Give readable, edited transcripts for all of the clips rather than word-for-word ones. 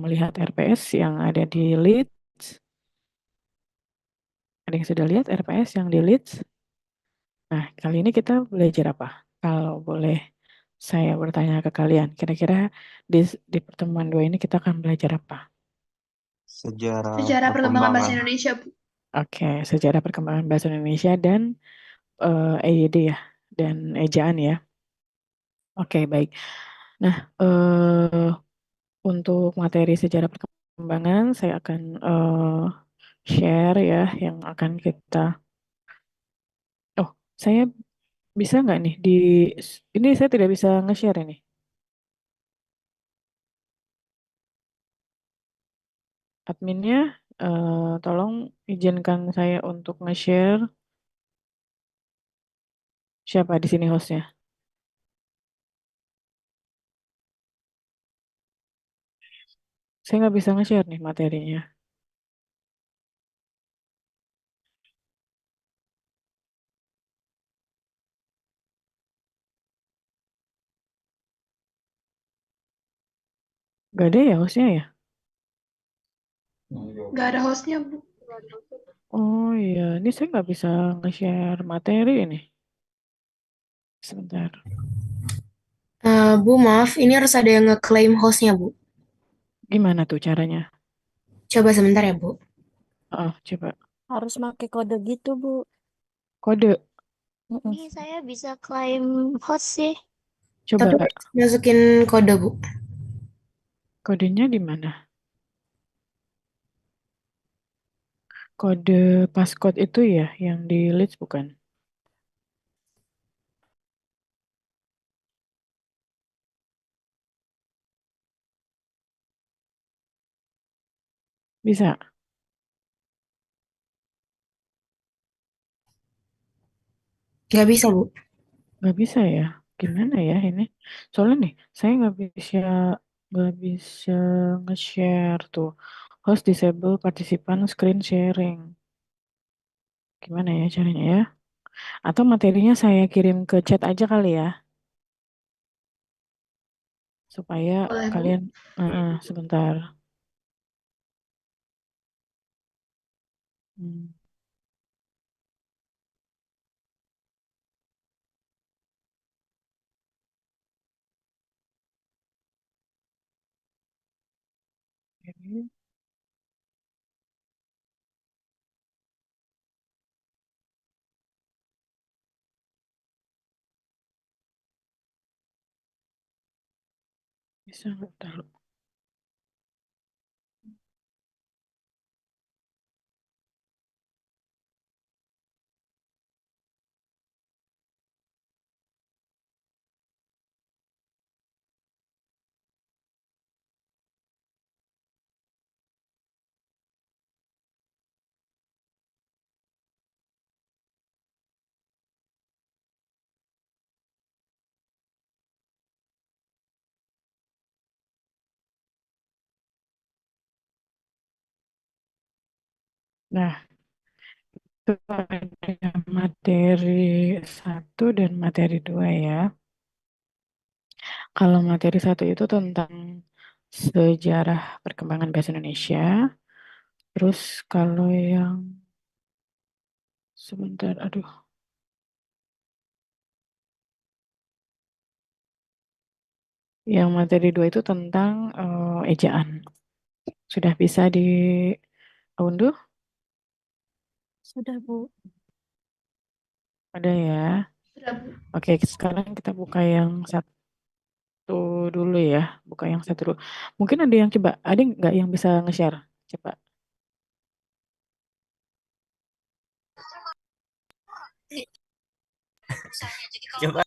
melihat RPS yang ada di Leeds? Ada yang sudah lihat RPS yang di Leeds? Nah, kali ini kita belajar apa? Kalau boleh saya bertanya ke kalian, kira-kira di pertemuan dua ini kita akan belajar apa? Sejarah Sejarah perkembangan bahasa perkembangan. Indonesia, Bu. Oke, sejarah perkembangan bahasa Indonesia dan EYD ya, dan ejaan ya. Oke, baik. Nah, untuk materi sejarah perkembangan, saya akan share ya, yang akan kita. Oh, saya bisa nggak nih ini saya tidak bisa nge-share ini. Adminnya, tolong izinkan saya untuk nge-share. Siapa di sini hostnya? Saya nggak bisa nge-share nih materinya. Gak ada ya hostnya ya? Nggak ada hostnya, Bu. Oh iya, ini saya nggak bisa nge-share materi ini. Sebentar. Bu, maaf, ini harus ada yang ngeklaim hostnya, Bu. Gimana tuh caranya? Coba sebentar ya, Bu. Oh, coba. Harus pakai kode gitu, Bu. Kode. Mm-mm. Ini saya bisa klaim host sih. Coba. Tapi masukin kode, Bu. Kodenya di mana? Kode passcode itu ya, yang di Leeds bukan? Bisa? Nggak bisa, Bu. Nggak bisa ya? Gimana ya ini? Soalnya nih, saya nggak bisa nge-share tuh. Host disable participant screen sharing. Gimana ya caranya ya? Atau materinya saya kirim ke chat aja kali ya, supaya Boleh, Bu. kalian, sebentar. Hmm, oke. Bisa nggak taruh? Nah, itu ada materi satu dan materi dua ya. Kalau materi satu itu tentang sejarah perkembangan bahasa Indonesia. Terus kalau yang sebentar, aduh, yang materi dua itu tentang ejaan. Sudah bisa diunduh? Sudah, Bu. Ada ya. Sudah, Bu. Oke, sekarang kita buka yang satu dulu ya. Buka yang satu dulu. Mungkin ada yang coba, ada nggak yang bisa nge-share? Coba. Coba.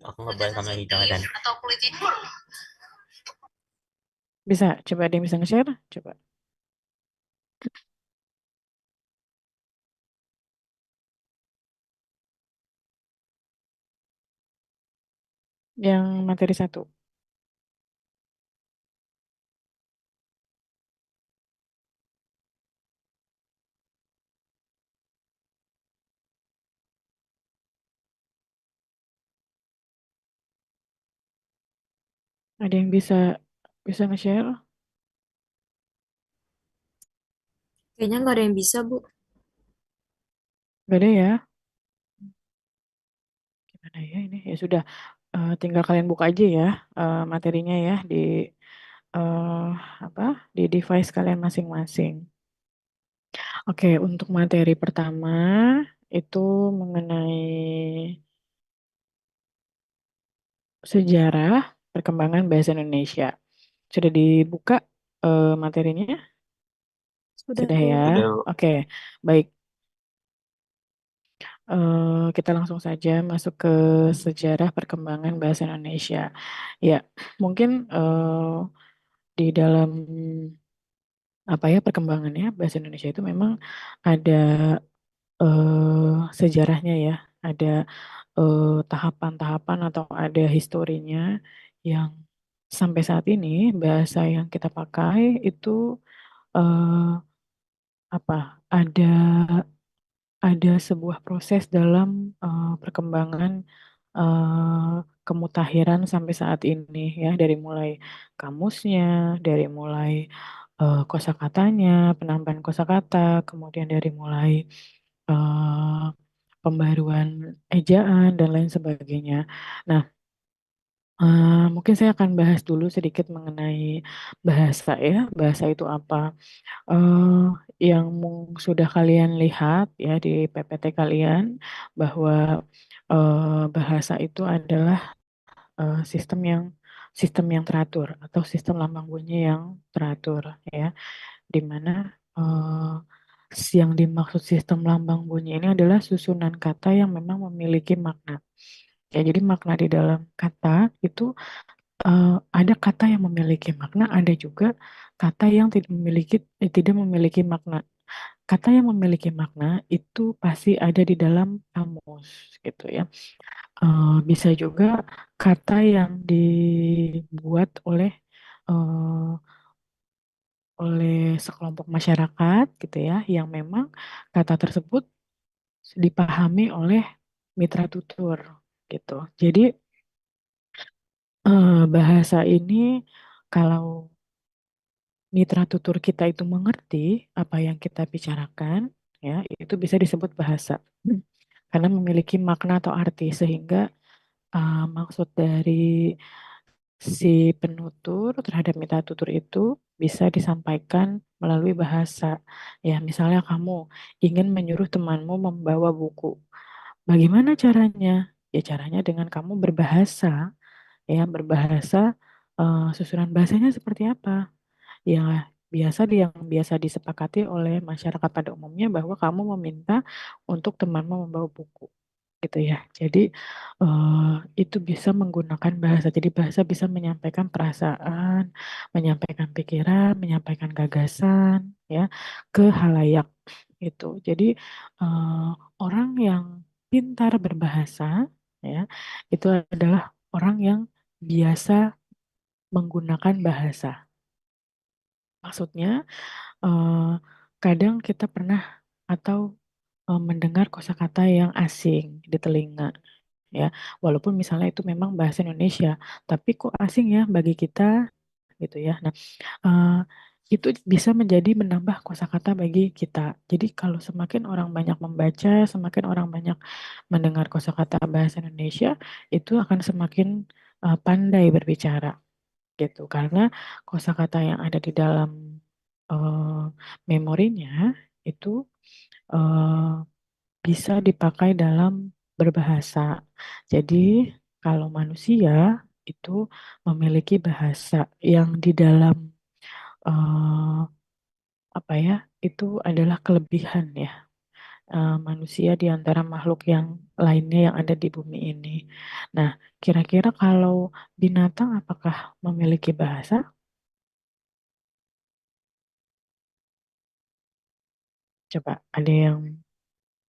Aku ngebahas sama lagi jangan. Bisa, coba ada yang bisa nge-share? Coba. Yang materi satu. Ada yang bisa nge-share? Kayaknya nggak ada yang bisa, Bu. Gak ada ya? Gimana ya ini? Ya sudah, tinggal kalian buka aja ya materinya ya di eh, apa di device kalian masing-masing. Oke, untuk materi pertama itu mengenai sejarah perkembangan bahasa Indonesia. Sudah dibuka materinya? Sudah, Sudah Bu. ya? Udah, Bu. Oke, baik. Kita langsung saja masuk ke sejarah perkembangan bahasa Indonesia. Ya, mungkin di dalam apa ya perkembangannya bahasa Indonesia itu memang ada sejarahnya ya, ada tahapan-tahapan atau ada historinya yang sampai saat ini bahasa yang kita pakai itu eh, apa ada sebuah proses dalam perkembangan kemutahiran sampai saat ini ya dari mulai kamusnya, dari mulai kosakatanya, penambahan kosakata, kemudian dari mulai eh, pembaruan ejaan dan lain sebagainya. Nah, mungkin saya akan bahas dulu sedikit mengenai bahasa ya. Bahasa itu apa? Yang sudah kalian lihat ya di PPT kalian bahwa bahasa itu adalah sistem yang teratur atau sistem lambang bunyi yang teratur ya, di mana yang dimaksud sistem lambang bunyi ini adalah susunan kata yang memang memiliki makna. Ya, jadi makna di dalam kata itu ada kata yang memiliki makna, ada juga kata yang tidak memiliki makna. Kata yang memiliki makna itu pasti ada di dalam kamus gitu ya. Bisa juga kata yang dibuat oleh sekelompok masyarakat gitu ya, yang memang kata tersebut dipahami oleh mitra tutur gitu. Jadi bahasa ini kalau mitra tutur kita itu mengerti apa yang kita bicarakan, ya, itu bisa disebut bahasa. Karena memiliki makna atau arti sehingga maksud dari si penutur terhadap mitra tutur itu bisa disampaikan melalui bahasa. Ya, misalnya kamu ingin menyuruh temanmu membawa buku. Bagaimana caranya? Ya, caranya dengan kamu berbahasa, ya, berbahasa susunan bahasanya seperti apa? Ya, yang biasa disepakati oleh masyarakat pada umumnya bahwa kamu meminta untuk temanmu membawa buku gitu ya. Jadi eh, itu bisa menggunakan bahasa. Jadi bahasa bisa menyampaikan perasaan, menyampaikan pikiran, menyampaikan gagasan ya ke halayak itu. Jadi eh, orang yang pintar berbahasa ya itu adalah orang yang biasa menggunakan bahasa. Maksudnya eh, kadang kita pernah atau mendengar kosakata yang asing di telinga ya, walaupun misalnya itu memang bahasa Indonesia, tapi kok asing ya bagi kita gitu ya. Nah, eh, itu bisa menjadi menambah kosakata bagi kita. Jadi kalau semakin orang banyak membaca, semakin orang banyak mendengar kosakata bahasa Indonesia, itu akan semakin pandai berbicara gitu. Karena kosakata yang ada di dalam eh, memorinya itu eh, bisa dipakai dalam berbahasa. Jadi, kalau manusia itu memiliki bahasa yang di dalam eh, apa ya, itu adalah kelebihan ya manusia di antara makhluk yang lainnya yang ada di bumi ini. Nah, kira-kira kalau binatang apakah memiliki bahasa? Coba ada yang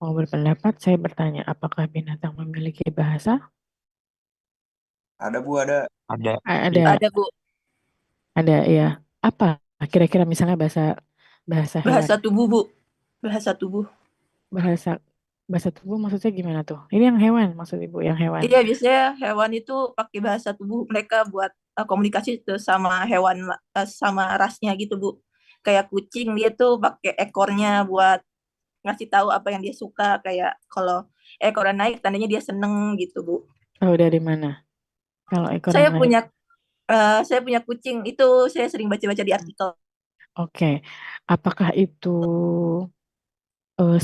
mau berpendapat? Saya bertanya, apakah binatang memiliki bahasa? Ada Bu, ada. Ada. Ada. Ada, Bu. Ada ya. Apa kira-kira misalnya bahasa bahasa hewan, Bahasa tubuh, Bu. Bahasa tubuh. bahasa bahasa tubuh maksudnya gimana tuh? Ini yang hewan maksud Ibu, yang hewan. Iya, biasanya hewan itu pakai bahasa tubuh mereka buat komunikasi tuh sama hewan sama rasnya gitu, Bu. kayak kucing, dia tuh pakai ekornya buat ngasih tahu apa yang dia suka. Kayak kalau ekornya naik, tandanya dia seneng gitu, Bu. Tahu dari mana? Kalau ekornya Saya naik. punya saya punya kucing, itu saya sering baca-baca di artikel. Oke. Apakah itu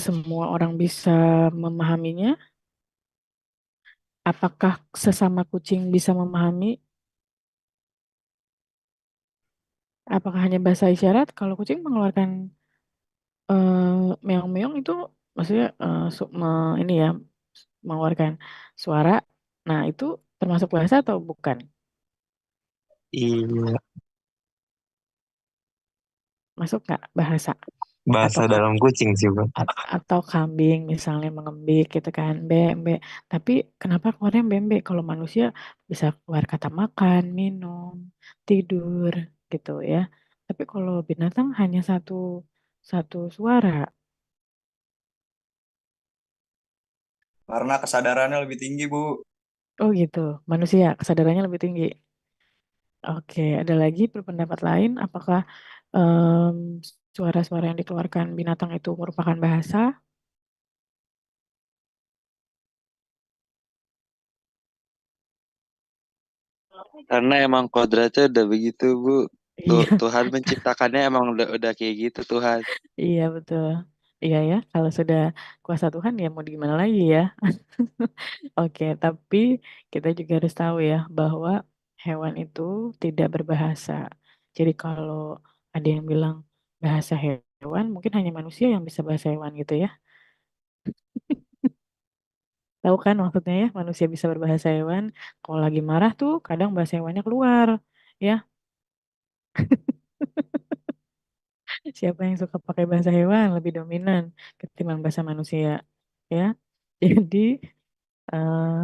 semua orang bisa memahaminya? Apakah sesama kucing bisa memahami? Apakah hanya bahasa isyarat? Kalau kucing mengeluarkan meong-meong itu maksudnya ini ya mengeluarkan suara. Nah, itu termasuk bahasa atau bukan? Iya, Masuk nggak bahasa? bahasa Atau dalam kucing sih, Bang. atau kambing misalnya mengembik gitu kan, be be. Tapi kenapa keluarnya bembe? Kalau manusia bisa keluar kata makan, minum, tidur gitu ya. Tapi kalau binatang hanya satu satu suara. Karena kesadarannya lebih tinggi, Bu. Oh gitu. Manusia kesadarannya lebih tinggi. Oke, ada lagi berpendapat lain? Apakah em, suara-suara yang dikeluarkan binatang itu merupakan bahasa? Karena emang kodratnya udah begitu, Bu. Iya, Tuhan menciptakannya emang udah kayak gitu Tuhan. iya betul. Iya ya, kalau sudah kuasa Tuhan ya mau gimana lagi ya. Oke, tapi kita juga harus tahu ya bahwa hewan itu tidak berbahasa. Jadi kalau ada yang bilang bahasa hewan, mungkin hanya manusia yang bisa bahasa hewan gitu ya. Tahu kan maksudnya ya, manusia bisa berbahasa hewan. Kalau lagi marah tuh kadang bahasa hewannya keluar. Ya, siapa yang suka pakai bahasa hewan lebih dominan ketimbang bahasa manusia. Ya, jadi eh,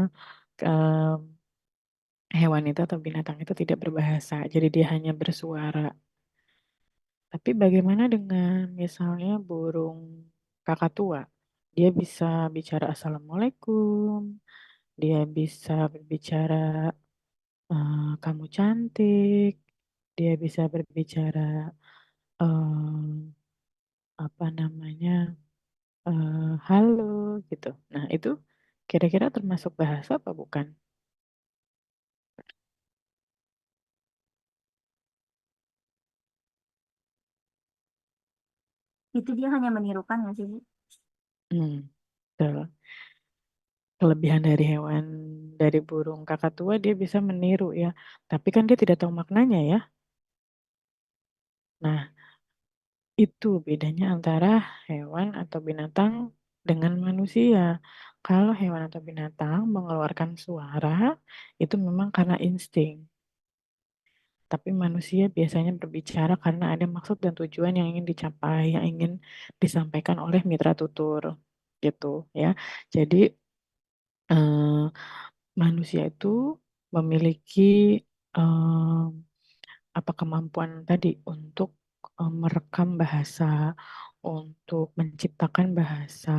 hewan itu atau binatang itu tidak berbahasa, jadi dia hanya bersuara. Tapi bagaimana dengan misalnya burung kakatua? Dia bisa bicara assalamualaikum, dia bisa berbicara kamu cantik, dia bisa berbicara apa namanya halo gitu. Nah itu kira-kira termasuk bahasa apa bukan? Itu dia hanya menirukan nggak sih, Bu? Hmm, betul. Kelebihan dari hewan dari burung kakatua dia bisa meniru ya. Tapi kan dia tidak tahu maknanya ya. Nah, itu bedanya antara hewan atau binatang dengan manusia. Kalau hewan atau binatang mengeluarkan suara itu memang karena insting. Tapi manusia biasanya berbicara karena ada maksud dan tujuan yang ingin dicapai, yang ingin disampaikan oleh mitra tutur gitu ya. Jadi eh, manusia itu memiliki eh, apa kemampuan tadi untuk merekam bahasa, untuk menciptakan bahasa.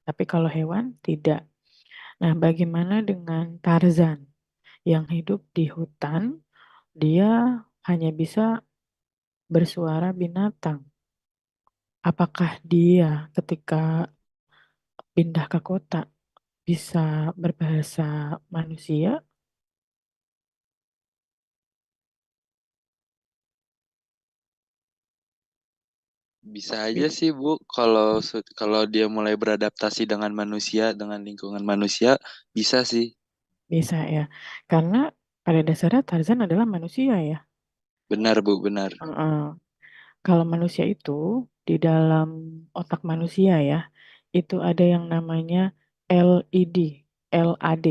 Tapi kalau hewan tidak. Nah, bagaimana dengan Tarzan yang hidup di hutan, dia hanya bisa bersuara binatang. Apakah dia ketika pindah ke kota bisa berbahasa manusia? Bisa aja sih Bu, kalau dia mulai beradaptasi dengan manusia, dengan lingkungan manusia, bisa sih. Bisa ya. Karena pada dasarnya Tarzan adalah manusia ya. Benar Bu, benar. Heeh. Kalau manusia itu di dalam otak manusia ya, itu ada yang namanya LED, LAD.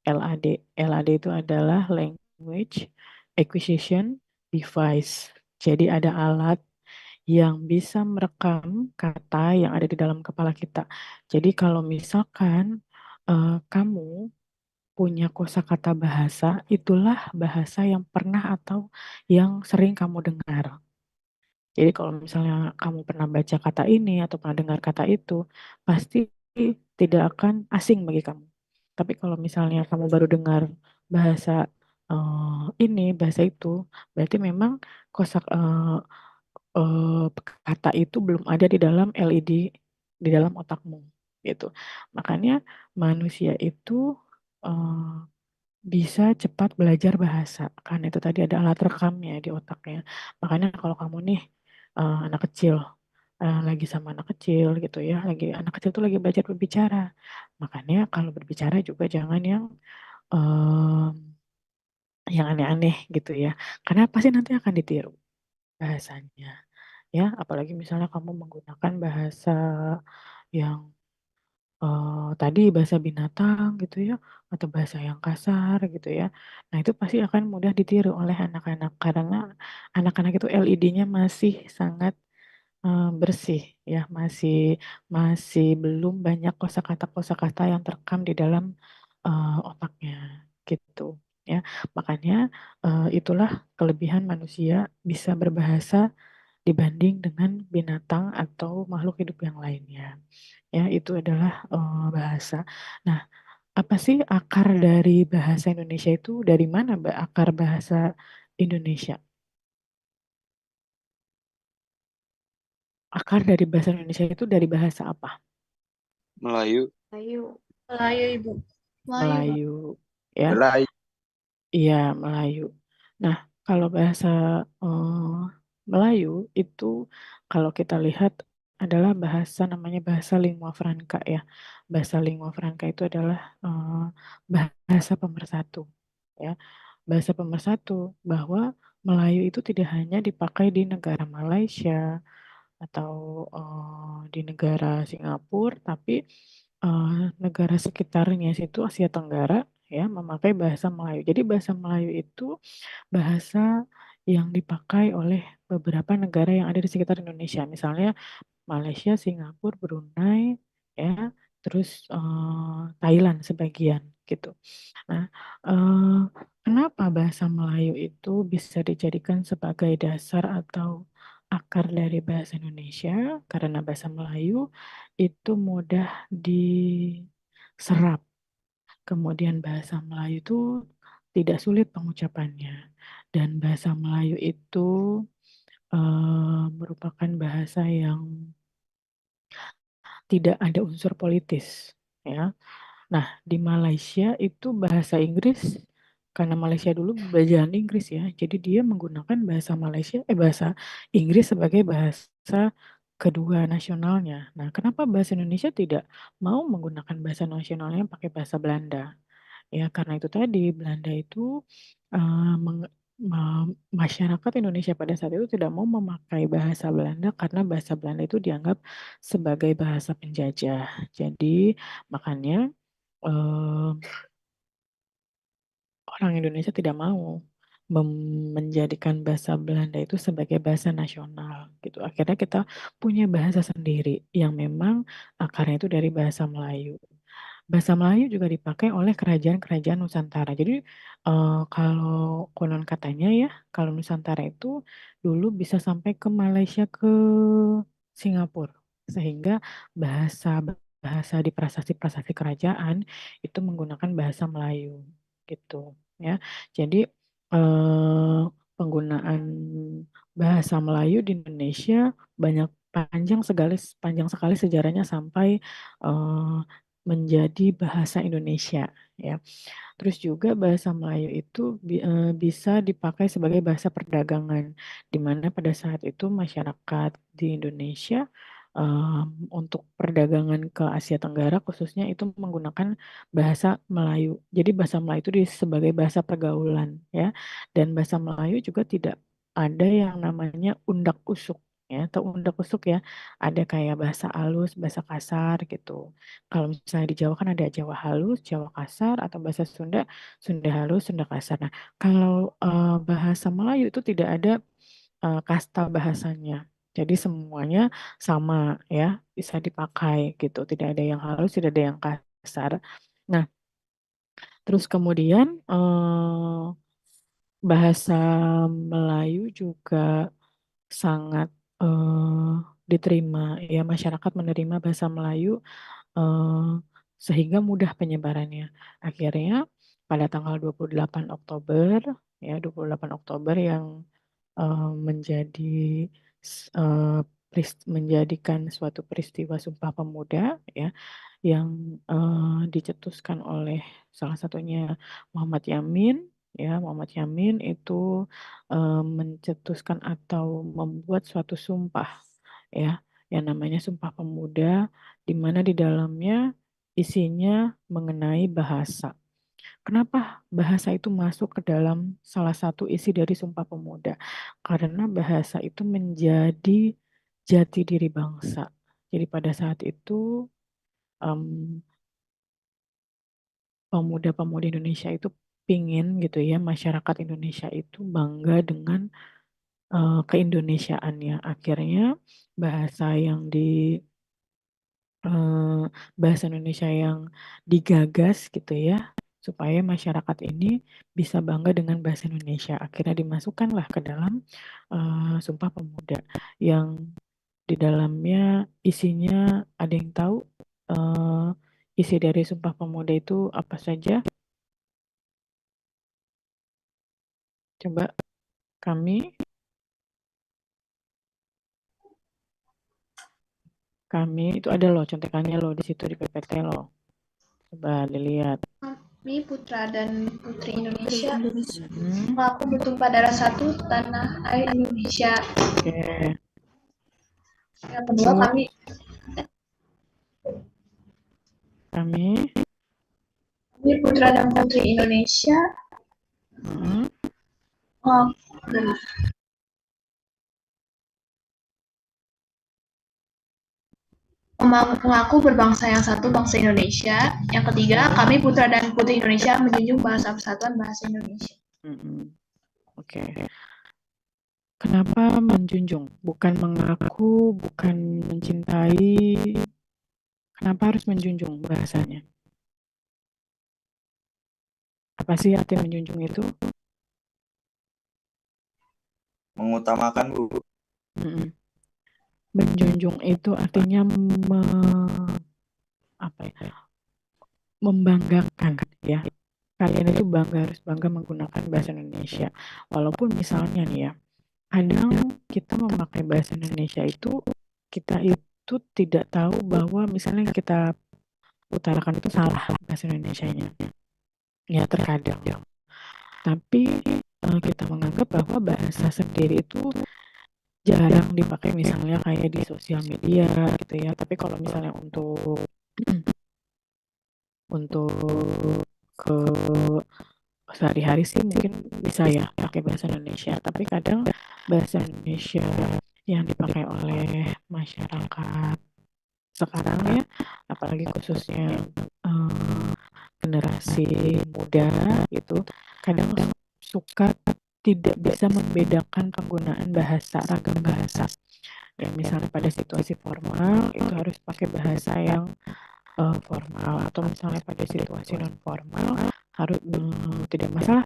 LAD. LAD itu adalah Language Acquisition Device. Jadi ada alat yang bisa merekam kata yang ada di dalam kepala kita. Jadi kalau misalkan kamu punya kosakata bahasa, itulah bahasa yang pernah atau yang sering kamu dengar. Jadi kalau misalnya kamu pernah baca kata ini atau pernah dengar kata itu, pasti tidak akan asing bagi kamu. Tapi kalau misalnya kamu baru dengar bahasa ini, bahasa itu, berarti memang kosak kata itu belum ada di dalam LED di dalam otakmu gitu. Makanya manusia itu eh, bisa cepat belajar bahasa karena itu tadi ada alat rekamnya di otaknya. Makanya kalau kamu nih anak kecil lagi sama anak kecil gitu ya, lagi anak kecil tuh lagi belajar berbicara. Makanya kalau berbicara juga jangan yang aneh-aneh gitu ya. Karena pasti nanti akan ditiru bahasanya. Ya, apalagi misalnya kamu menggunakan bahasa yang tadi bahasa binatang gitu ya, atau bahasa yang kasar gitu ya. Nah, itu pasti akan mudah ditiru oleh anak-anak karena anak-anak itu LED-nya masih sangat bersih ya, masih masih belum banyak kosakata-kosakata yang terekam di dalam otaknya gitu ya. Makanya itulah kelebihan manusia bisa berbahasa dibanding dengan binatang atau makhluk hidup yang lainnya. Ya, itu adalah bahasa. Nah, apa sih akar dari bahasa Indonesia itu dari mana, Mbak? Akar bahasa Indonesia. Akar dari bahasa Indonesia itu dari bahasa apa? Melayu. Ayo. Melayu, Ibu. Melayu, Pak. Melayu, ya. Melayu. Iya, Melayu. Nah, kalau bahasa eh, Melayu itu kalau kita lihat adalah bahasa namanya bahasa lingua franca ya. Bahasa lingua franca itu adalah bahasa pemersatu ya. Bahasa pemersatu bahwa Melayu itu tidak hanya dipakai di negara Malaysia atau di negara Singapura, tapi negara sekitarnya situ Asia Tenggara ya memakai bahasa Melayu. Jadi bahasa Melayu itu bahasa yang dipakai oleh beberapa negara yang ada di sekitar Indonesia. Misalnya Malaysia, Singapura, Brunei, ya, terus Thailand sebagian gitu. Nah, eh, kenapa bahasa Melayu itu bisa dijadikan sebagai dasar atau akar dari bahasa Indonesia? Karena bahasa Melayu itu mudah diserap. Kemudian bahasa Melayu itu tidak sulit pengucapannya. Dan bahasa Melayu itu merupakan bahasa yang tidak ada unsur politis. Ya. Nah, di Malaysia itu bahasa Inggris karena Malaysia dulu belajar Inggris ya. Jadi dia menggunakan bahasa Inggris sebagai bahasa kedua nasionalnya. Nah, kenapa bahasa Indonesia tidak mau menggunakan bahasa nasionalnya pakai bahasa Belanda? Ya, karena itu tadi Belanda itu masyarakat Indonesia pada saat itu tidak mau memakai bahasa Belanda karena bahasa Belanda itu dianggap sebagai bahasa penjajah. Jadi makanya eh, orang Indonesia tidak mau menjadikan bahasa Belanda itu sebagai bahasa nasional gitu. Akhirnya kita punya bahasa sendiri yang memang akarnya itu dari bahasa Melayu. Bahasa Melayu juga dipakai oleh kerajaan-kerajaan Nusantara. Jadi kalau konon katanya ya, kalau Nusantara itu dulu bisa sampai ke Malaysia, ke Singapura, sehingga bahasa bahasa di prasasti-prasasti kerajaan itu menggunakan bahasa Melayu gitu ya. Jadi eh, penggunaan bahasa Melayu di Indonesia banyak panjang sekali sejarahnya sampai eh, menjadi bahasa Indonesia ya. Terus juga bahasa Melayu itu bisa dipakai sebagai bahasa perdagangan, di mana pada saat itu masyarakat di Indonesia untuk perdagangan ke Asia Tenggara khususnya itu menggunakan bahasa Melayu. Jadi bahasa Melayu itu sebagai bahasa pergaulan ya, dan bahasa Melayu juga tidak ada yang namanya undak usuk ya, atau undak usuk ya, ada kayak bahasa halus, bahasa kasar gitu. Kalau misalnya di Jawa kan ada Jawa halus, Jawa kasar, atau bahasa Sunda, Sunda halus, Sunda kasar. Nah, kalau bahasa Melayu itu tidak ada kasta bahasanya. Jadi semuanya sama ya, bisa dipakai gitu. Tidak ada yang halus, tidak ada yang kasar. Nah, terus kemudian bahasa Melayu juga sangat diterima ya, masyarakat menerima bahasa Melayu eh, sehingga mudah penyebarannya. Akhirnya pada tanggal 28 Oktober ya, 28 Oktober yang menjadi menjadikan suatu peristiwa Sumpah Pemuda ya yang dicetuskan oleh salah satunya Muhammad Yamin ya. Muhammad Yamin itu mencetuskan atau membuat suatu sumpah ya yang namanya Sumpah Pemuda, di mana di dalamnya isinya mengenai bahasa. Kenapa bahasa itu masuk ke dalam salah satu isi dari Sumpah Pemuda? Karena bahasa itu menjadi jati diri bangsa. Jadi pada saat itu pemuda-pemudi Indonesia itu pingin gitu ya, masyarakat Indonesia itu bangga dengan keindonesiaannya. Akhirnya bahasa yang di bahasa Indonesia yang digagas gitu ya, supaya masyarakat ini bisa bangga dengan bahasa Indonesia. Akhirnya dimasukkanlah ke dalam Sumpah Pemuda yang di dalamnya isinya ada yang tahu isi dari Sumpah Pemuda itu apa saja? Coba kami itu ada loh contekannya loh di situ di PPT loh. Coba dilihat. Kami putra dan putri Indonesia Hmm, mengaku bertumpah darah satu tanah air Indonesia. Oke. Yang kedua kami putra dan putri Indonesia hmm, mengaku berbangsa yang satu, bangsa Indonesia. Yang ketiga, kami putra dan putri Indonesia menjunjung bahasa persatuan bahasa Indonesia. Oke. Kenapa menjunjung? Bukan mengaku, bukan mencintai. Kenapa harus menjunjung bahasanya? Apa sih arti menjunjung itu? Mengutamakan, Bu. Mm-mm. Menjunjung itu artinya membanggakan ya. Kalian itu harus bangga menggunakan bahasa Indonesia. Walaupun misalnya nih ya, kadang kita memakai bahasa Indonesia itu, kita itu tidak tahu bahwa misalnya yang kita utarakan itu salah bahasa Indonesianya. Ya terkadang. Tapi kita menganggap bahwa bahasa sendiri itu jarang dipakai misalnya kayak di sosial media gitu ya. Tapi kalau misalnya untuk ke sehari-hari sih mungkin bisa ya pakai bahasa Indonesia. Tapi kadang bahasa Indonesia yang dipakai oleh masyarakat sekarang ya, apalagi khususnya generasi muda itu, kadang suka tidak bisa membedakan penggunaan bahasa, ragam bahasa. Ya, misalnya pada situasi formal itu harus pakai bahasa yang formal, atau misalnya pada situasi non formal harus tidak masalah,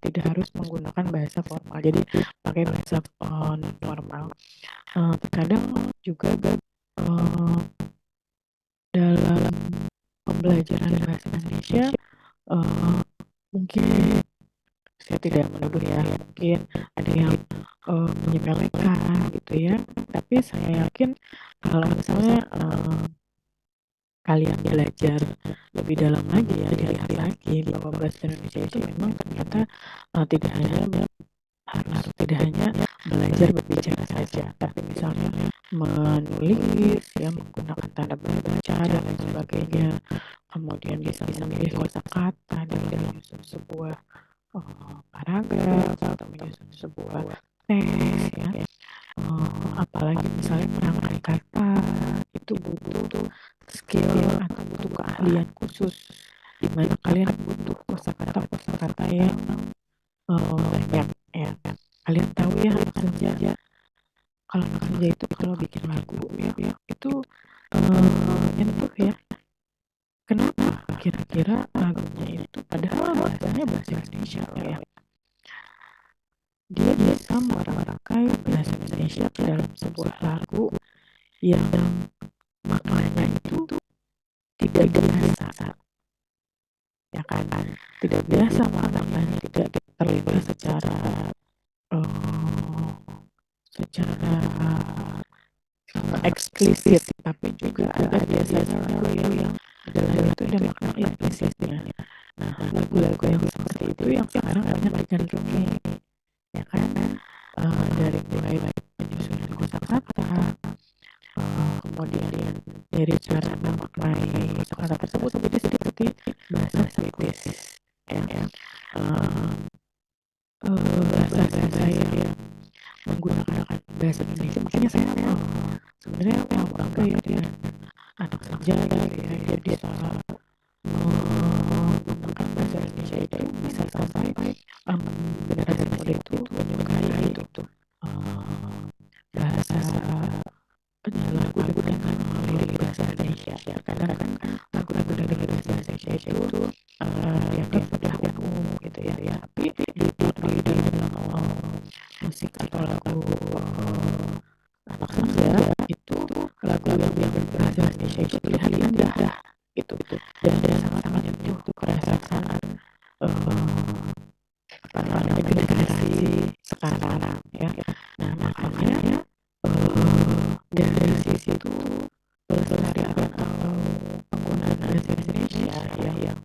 tidak harus menggunakan bahasa formal, jadi pakai bahasa non formal. Terkadang juga dalam pembelajaran bahasa Indonesia mungkin saya tidak menuduh ya, mungkin ada yang menyepelekan gitu ya, tapi saya yakin kalau misalnya kalian belajar lebih dalam lagi ya, dilihat lagi bahwa bahasa Indonesia itu memang ternyata tidak hanya belajar berbicara saja, tapi misalnya menulis ya, menggunakan tanda baca dan lain sebagainya, kemudian bisa memilih kosakata dalam sebuah paragraf atau menyusun sebuah teks ya. Apalagi misalnya merangkai kata itu butuh skill atau butuh keahlian khusus, di mana kalian butuh kosakata yang banyak ya. Kalian tahu ya, anak senja itu kalau bikin lagu ya itu nyentuh ya. Kenapa kira-kira lagunya itu padahal bahasanya bahasa Indonesia ya, dia bisa merangkai bahasa Indonesia ke dalam sebuah lagu yang maknanya itu tidak biasa ya kan, tidak biasa maknanya, tidak terlihat secara secara eksplisit, tapi juga ada biasanya lagu yang adalah itu ada makna implisitnya. Nah, lagu-lagu yang seperti itu yang sekarang banyak digandrungi, ya kan? Dari mulai penyusunan kosakata, kemudian dari cara memaknai kosakata tersebut jadi seperti bahasa puitis, ya. Bahasa yang menggunakan bahasa Indonesia, makanya saya sebenarnya mau bangga ya dengan anak senja gitu ya, dia bisa menggunakan bahasa Indonesia itu bisa sampai generasi muda itu menyukai itu bahasa lagu dengan lirik bahasa Indonesia. Ya, kadang kan lagu-lagu dari bahasa Indonesia itu yang sudah umum gitu ya, tapi di dalam musik atau lagu anak senja itu lagu yang berbahasa Indonesia itu pilihan indah gitu, dan sangat-sangat nyentuh tuh perasaan apa namanya generasi sekarang ya. Nah, makanya dari sisi itu pelestarian atau penggunaan bahasa Indonesia ya yang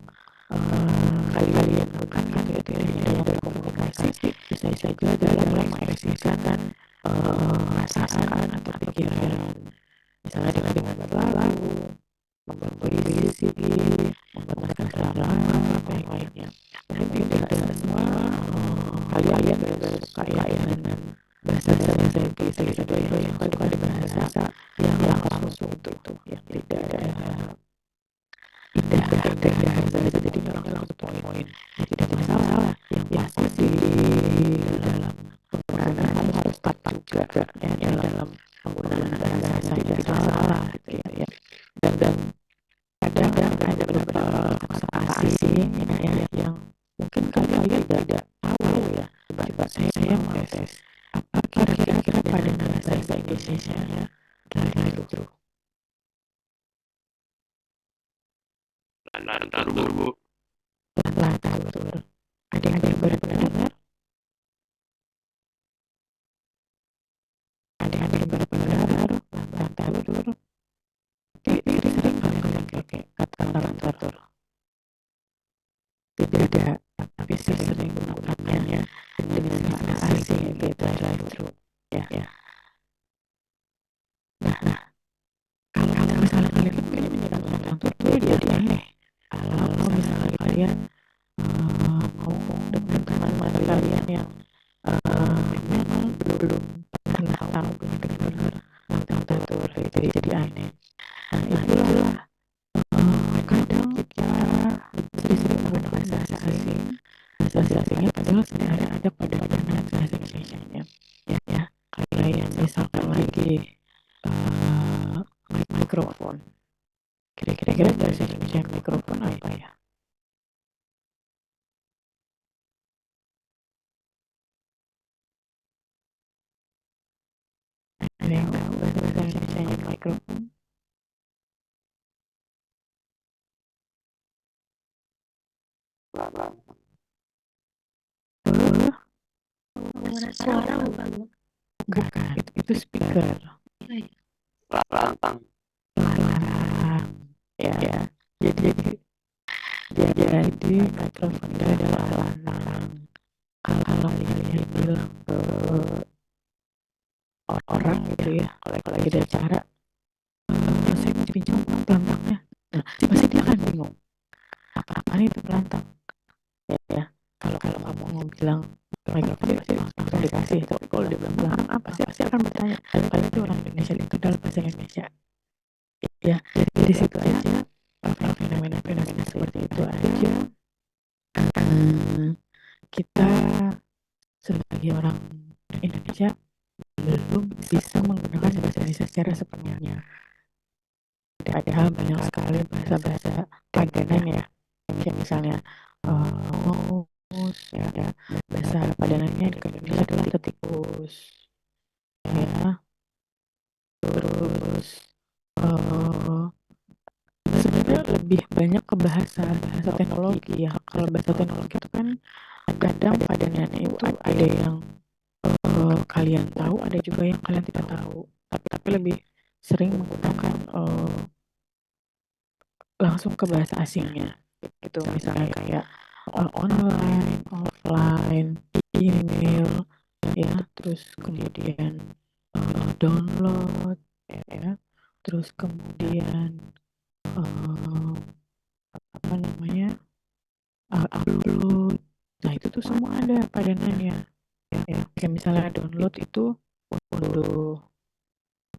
kalian lakukan gitu ya dalam berkomunikasi bisa saja dalam mengekspresikan perasaan atau pikiran, misalnya dengan lagu, membuat puisi, membuat drama atau yang lainnya. Mungkin tidak semua kalian suka ya dengan bahasa puisi itu yang suka di bahasa yang langsung itu yang tidak indah bahasa, jadi langsung poin tidak masalah, yang pasti di dalam penggunaan harus tepat juga ya, dalam penggunaan bahasa tidak salah gitu ya. Dan kadang ada beberapa kata asing ya yang mungkin kalian tidak tahu ya. Coba saya mau tes apa kira-kira pada bahasa Indonesia ya dari itu Lantur, Bu. lantur. Ada yang benar-benar lantur. Tapi sering kalian pakai kata lantur. Tidak ada, tapi sering menggunakannya dengan kata asing gitu drive-thru ya. Nah, kalau misalnya kalian pengen menyenangkan lantur tuh jadi aneh. Kalau misalnya kalian mau dengan teman-teman kalian yang memang belum pernah tahu benar-benar lantur itu jadi aneh. Nah, itulah kadang kita sering menggunakan bahasa asingnya padahal sebenarnya ada pada bahasa Indonesia-nya ya. Kayak misalkan lagi mikrofon, kira-kira bahasa Indonesia mikrofon apa ya? Ada yang tahu bahasa Indonesia mikrofon? Suara bukan, Bu? Bukan, itu speaker. Lantang. Ya. Jadi mikrofon itu adalah lantang. Kalau kalian bilang ke orang gitu ya, kalau lagi ada acara, saya mau pinjam lantangnya. Nah, pasti dia akan bingung. Apaan itu lantang? Ya. Kalau kamu mau bilang mikrofon pasti langsung dikasih, tapi kalau dia bilang apa sih, pasti akan bertanya. Kalau itu orang Indonesia itu dalam bahasa Indonesia. Ya, jadi situ aja fenomena seperti itu aja. Kita sebagai orang Indonesia belum bisa menggunakan bahasa Indonesia secara sepenuhnya. Ada banyak sekali bahasa-bahasa padanan ya, kayak misalnya mus ya, bahasa padanannya di Indonesia adalah tikus ya. Terus sebenarnya lebih banyak ke bahasa teknologi ya. Kalau bahasa teknologi itu kan kadang padanannya itu ada yang kalian tahu, ada juga yang kalian tidak tahu. Tapi lebih sering menggunakan langsung ke bahasa asingnya. Gitu, misalnya kayak online, offline, email, ya, terus kemudian download, ya, terus kemudian apa namanya, upload. Nah, itu tuh semua ada padanannya, ya. Kayak misalnya download itu unduh,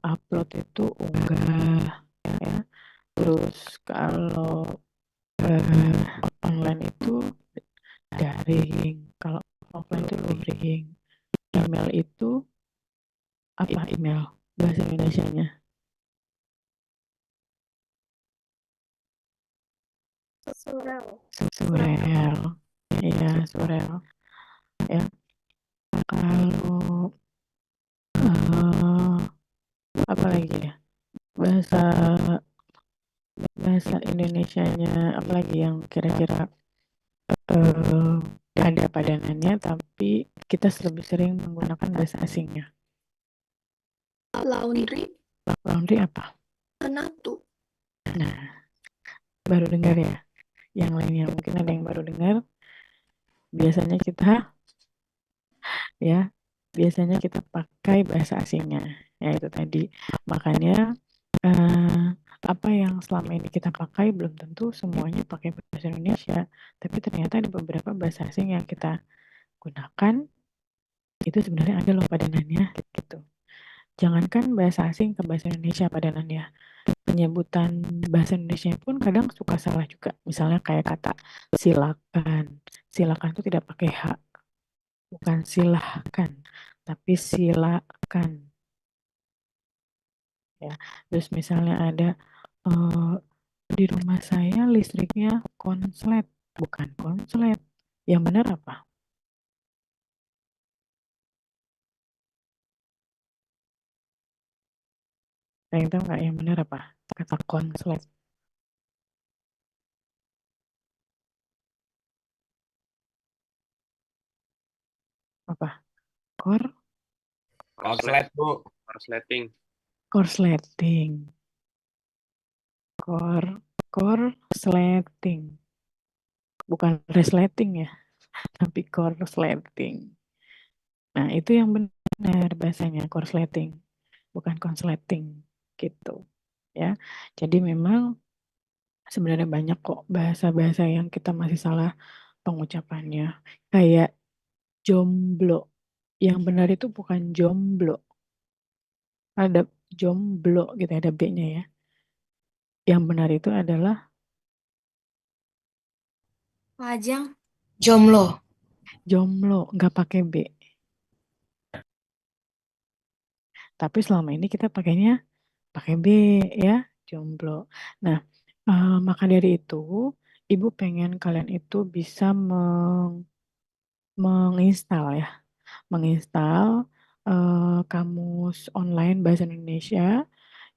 upload itu unggah, ya. Terus kalau online itu daring, kalau offline itu luring. Email itu apa email bahasa Indonesianya? Surel. Surel, ya, surel, ya. Kalau apa lagi ya, bahasa bahasa Indonesianya apa lagi yang kira-kira ada padanannya tapi kita lebih sering menggunakan bahasa asingnya? Laundry, Laundry apa? penatu. Nah, baru dengar ya. Yang lainnya mungkin ada yang baru dengar. Biasanya kita pakai bahasa asingnya, yaitu tadi. Makanya apa yang selama ini kita pakai belum tentu semuanya pakai bahasa Indonesia, tapi ternyata ada beberapa bahasa asing yang kita gunakan itu sebenarnya ada loh padanannya, gitu. Jangankan bahasa asing ke bahasa Indonesia padanannya, penyebutan bahasa Indonesia pun kadang suka salah juga. Misalnya kayak kata silakan. Silakan itu tidak pakai H, bukan silahkan, tapi silakan. Ya. Terus misalnya ada di rumah saya listriknya konslet, bukan konslet. Yang benar apa? Saya tahu nggak yang benar apa? Kata konslet apa? Kor Korslet, Bu. Korsleting. korsleting. Korsleting. Bukan resleting ya, tapi korsleting. Nah, itu yang benar bahasanya korsleting, bukan konsleting gitu, ya. Jadi memang sebenarnya banyak kok bahasa-bahasa yang kita masih salah pengucapannya. Kayak jomblo. Yang benar itu bukan jomblo. Ada jomblo gitu, ada B-nya ya. Yang benar itu adalah Pajang, jomblo. jomblo, nggak pakai B. Tapi selama ini kita pakainya pakai B ya, jomblo. Nah, maka dari itu, Ibu pengen kalian itu bisa menginstal ya, menginstal kamus online bahasa Indonesia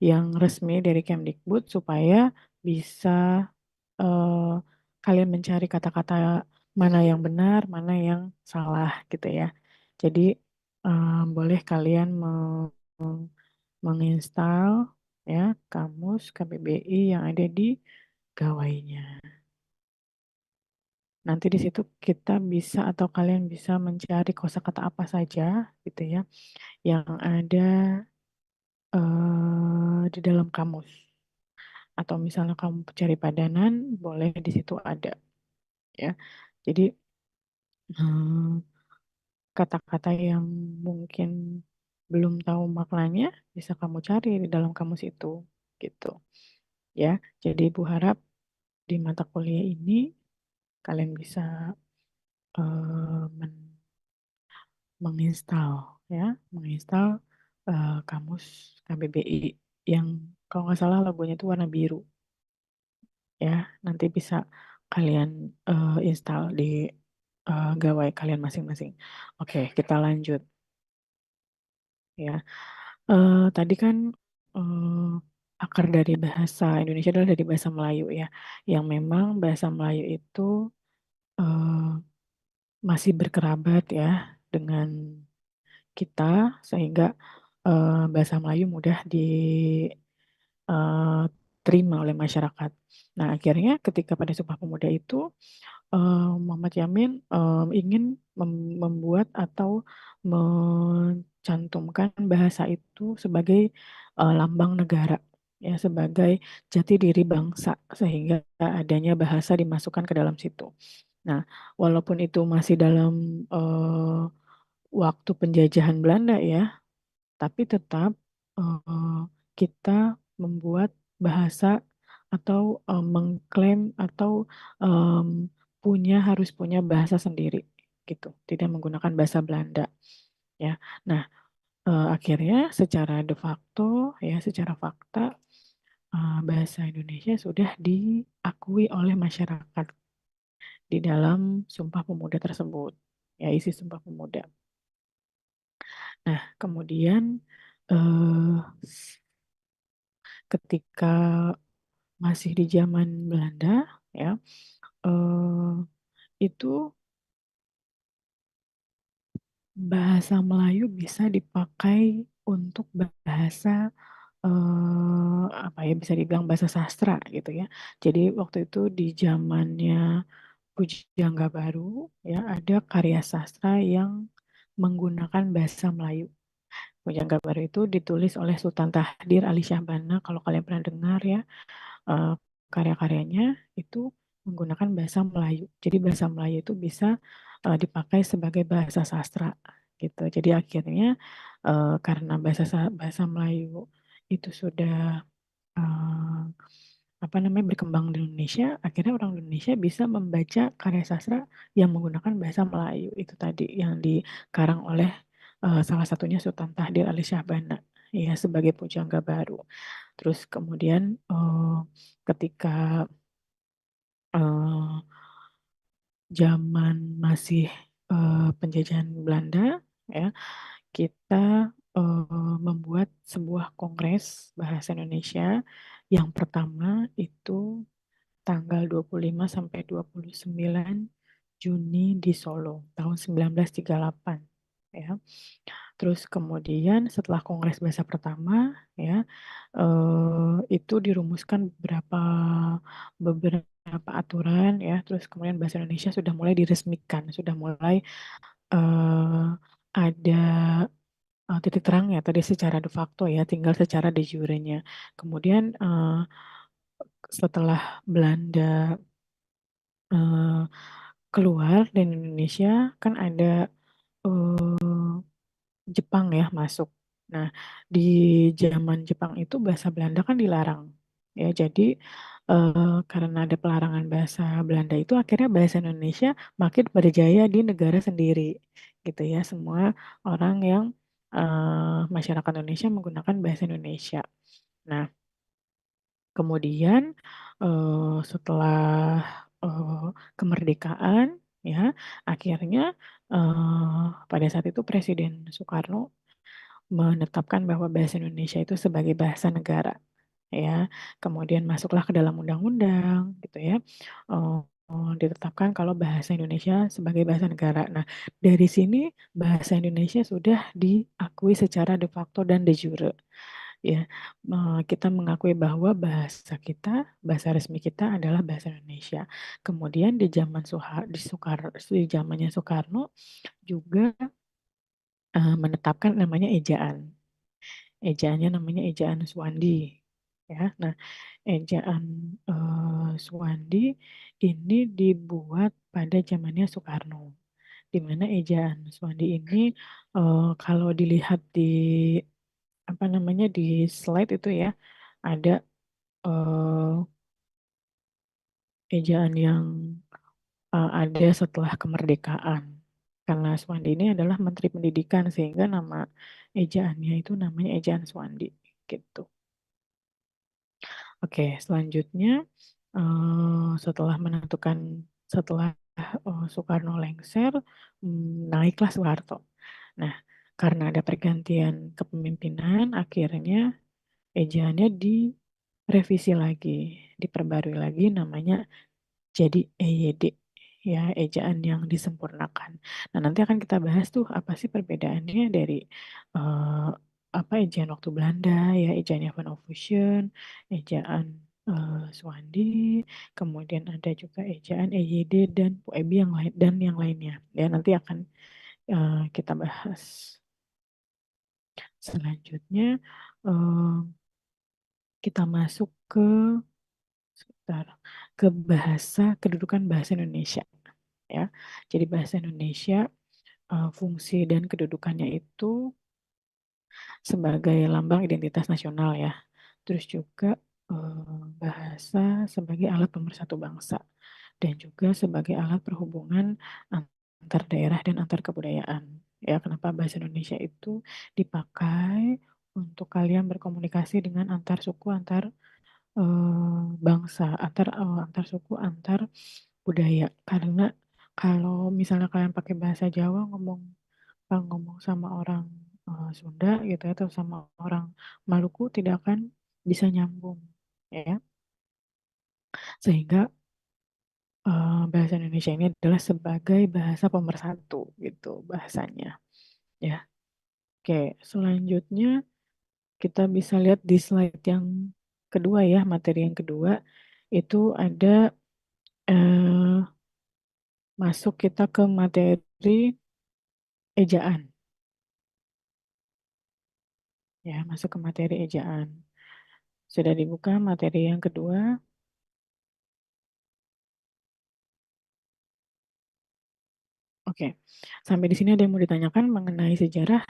yang resmi dari Kemdikbud supaya bisa kalian mencari kata-kata mana yang benar, mana yang salah gitu ya. Jadi boleh kalian menginstal ya kamus KBBI yang ada di gawainya. Nanti di situ kita bisa atau kalian bisa mencari kosakata apa saja gitu ya yang ada di dalam kamus. Atau misalnya kamu cari padanan, boleh di situ ada ya. Jadi kata-kata yang mungkin belum tahu maknanya bisa kamu cari di dalam kamus itu gitu ya. Jadi Ibu harap di mata kuliah ini kalian bisa menginstal ya, menginstal kamus KBBI yang kalau nggak salah logonya itu warna biru ya. Nanti bisa kalian install di gawai kalian masing-masing. Oke, kita lanjut ya. Tadi kan akar dari bahasa Indonesia adalah dari bahasa Melayu ya, yang memang bahasa Melayu itu masih berkerabat ya dengan kita sehingga bahasa Melayu mudah diterima oleh masyarakat. Nah, akhirnya ketika pada Sumpah Pemuda itu Muhammad Yamin ingin membuat atau mencantumkan bahasa itu sebagai lambang negara, ya, sebagai jati diri bangsa, sehingga adanya bahasa dimasukkan ke dalam situ. Nah, walaupun itu masih dalam waktu penjajahan Belanda ya, tapi tetap kita membuat bahasa atau mengklaim atau harus punya bahasa sendiri gitu, tidak menggunakan bahasa Belanda ya. Nah, akhirnya secara de facto ya, secara fakta bahasa Indonesia sudah diakui oleh masyarakat di dalam Sumpah Pemuda tersebut. Ya, isi Sumpah Pemuda. Nah, kemudian ketika masih di zaman Belanda ya, itu bahasa Melayu bisa dipakai untuk bahasa apa ya, bisa dibilang bahasa sastra gitu ya. Jadi waktu itu di zamannya Pujangga Baru ya, ada karya sastra yang menggunakan bahasa Melayu. Pujangga Baru itu ditulis oleh Sultan Tahdir Ali Syahbana, kalau kalian pernah dengar ya, karya-karyanya itu menggunakan bahasa Melayu. Jadi bahasa Melayu itu bisa dipakai sebagai bahasa sastra gitu. Jadi akhirnya karena bahasa Melayu itu sudah uh, apa namanya, berkembang di Indonesia, akhirnya orang Indonesia bisa membaca karya sastra yang menggunakan bahasa Melayu itu tadi, yang dikarang oleh salah satunya Sultan Tahdir Ali Syahbana ya, sebagai pujangga baru. Terus kemudian ketika eh, zaman masih penjajahan Belanda ya, kita membuat sebuah kongres bahasa Indonesia yang pertama itu tanggal 25 sampai 29 Juni di Solo tahun 1938 ya. Terus kemudian setelah Kongres Bahasa pertama ya, itu dirumuskan beberapa aturan ya. Terus kemudian bahasa Indonesia sudah mulai diresmikan, sudah mulai eh, ada titik terang ya tadi secara de facto ya, tinggal secara de jure-nya. Kemudian setelah Belanda eh, keluar dari Indonesia, kan ada Jepang ya masuk. Nah, di zaman Jepang itu bahasa Belanda kan dilarang. Ya, jadi karena ada pelarangan bahasa Belanda itu, akhirnya bahasa Indonesia makin berjaya di negara sendiri. Gitu ya, semua orang yang masyarakat Indonesia menggunakan bahasa Indonesia. Nah, kemudian setelah eh, kemerdekaan ya, akhirnya pada saat itu Presiden Soekarno menetapkan bahwa bahasa Indonesia itu sebagai bahasa negara ya. Kemudian masuklah ke dalam undang-undang gitu ya. Eh, ditetapkan kalau bahasa Indonesia sebagai bahasa negara. Nah, dari sini bahasa Indonesia sudah diakui secara de facto dan de jure ya. Kita mengakui bahwa bahasa resmi kita adalah bahasa Indonesia. Kemudian di zaman di zamannya Soekarno juga menetapkan namanya ejaan. Ejaannya namanya ejaan Suwandi. Ya, nah, ejaan Suwandi ini dibuat pada zamannya Soekarno. Di mana ejaan Suwandi ini kalau dilihat di apa namanya di slide itu ya, ada eh, ejaan yang ada setelah kemerdekaan. Karena Suwandi ini adalah Menteri Pendidikan, sehingga nama ejaannya itu namanya ejaan Suwandi gitu. Oke, selanjutnya setelah Soekarno lengser, naiklah Soeharto. Nah, karena ada pergantian kepemimpinan, akhirnya ejaannya direvisi lagi, diperbarui lagi namanya jadi EYD ya, ejaan yang disempurnakan. Nah, nanti akan kita bahas tuh apa sih perbedaannya dari eh, apa ejaan waktu Belanda, ya, ejaan Van Ophusen, ejaan Swandi, kemudian ada juga ejaan EYD dan POEB yang lain dan yang lainnya. Ya, nanti akan kita bahas. Selanjutnya eh, kita masuk ke sebentar, ke kedudukan bahasa Indonesia, ya. Jadi bahasa Indonesia fungsi dan kedudukannya itu sebagai lambang identitas nasional, ya. Terus juga bahasa sebagai alat pemersatu bangsa dan juga sebagai alat perhubungan antar daerah dan antar kebudayaan. Ya, kenapa bahasa Indonesia itu dipakai untuk kalian berkomunikasi dengan antar suku, antar bangsa, antar suku, antar budaya. Karena kalau misalnya kalian pakai bahasa Jawa ngomong sama orang Sunda gitu ya, atau sama orang Maluku tidak akan bisa nyambung, ya. Sehingga bahasa Indonesia ini adalah sebagai bahasa pemersatu gitu bahasanya, ya. Oke, selanjutnya kita bisa lihat di slide yang kedua, ya, materi yang kedua itu ada masuk kita ke materi ejaan, ya, masuk ke materi ejaan. Sudah dibuka materi yang kedua. Oke, sampai di sini ada yang mau ditanyakan mengenai sejarah?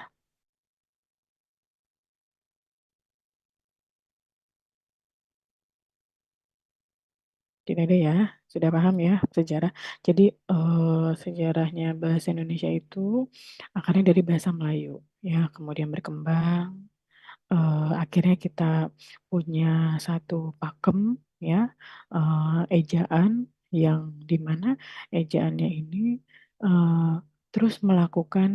Tidak ada, ya, sudah paham ya sejarah. Jadi sejarahnya bahasa Indonesia itu akarnya dari bahasa Melayu, ya, kemudian berkembang. Akhirnya kita punya satu pakem, ya, ejaan yang dimana ejaannya ini eh, terus melakukan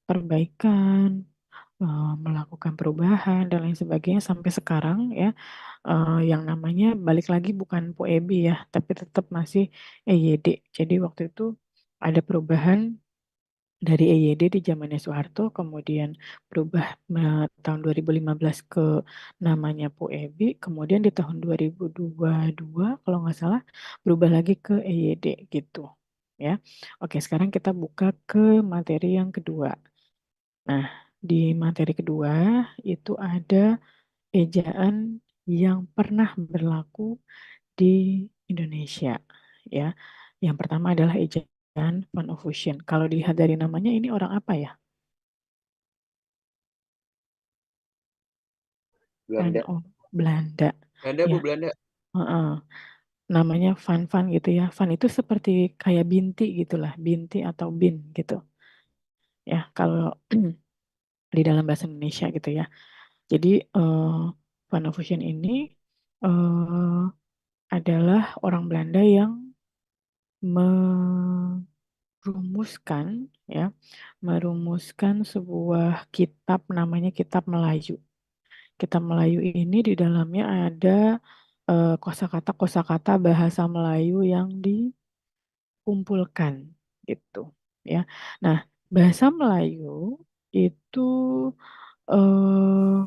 perbaikan, melakukan perubahan dan lain sebagainya sampai sekarang, ya, yang namanya balik lagi bukan POEB, ya, tapi tetap masih EYD. Jadi waktu itu ada perubahan dari EYD di zamannya Soeharto, kemudian berubah tahun 2015 ke namanya POEB, kemudian di tahun 2022 kalau nggak salah berubah lagi ke EYD gitu, ya. Oke, sekarang kita buka ke materi yang kedua. Nah, di materi kedua itu ada ejaan yang pernah berlaku di Indonesia, ya. Yang pertama adalah ejaan Van Ophusen. Kalau dilihat dari namanya, ini orang apa ya? Van Belanda. Belanda. Belanda, Ya, Bu, Belanda. heeh. Namanya Van gitu, ya. Van itu seperti kayak binti gitulah, binti atau bin gitu. Ya, kalau di dalam bahasa Indonesia gitu, ya. Jadi Van Ophusen ini eh, adalah orang Belanda yang merumuskan, ya, merumuskan sebuah kitab namanya Kitab Melayu. Kitab Melayu ini di dalamnya ada kosakata-kosakata bahasa Melayu yang dikumpulkan gitu, ya. Nah, bahasa Melayu itu eh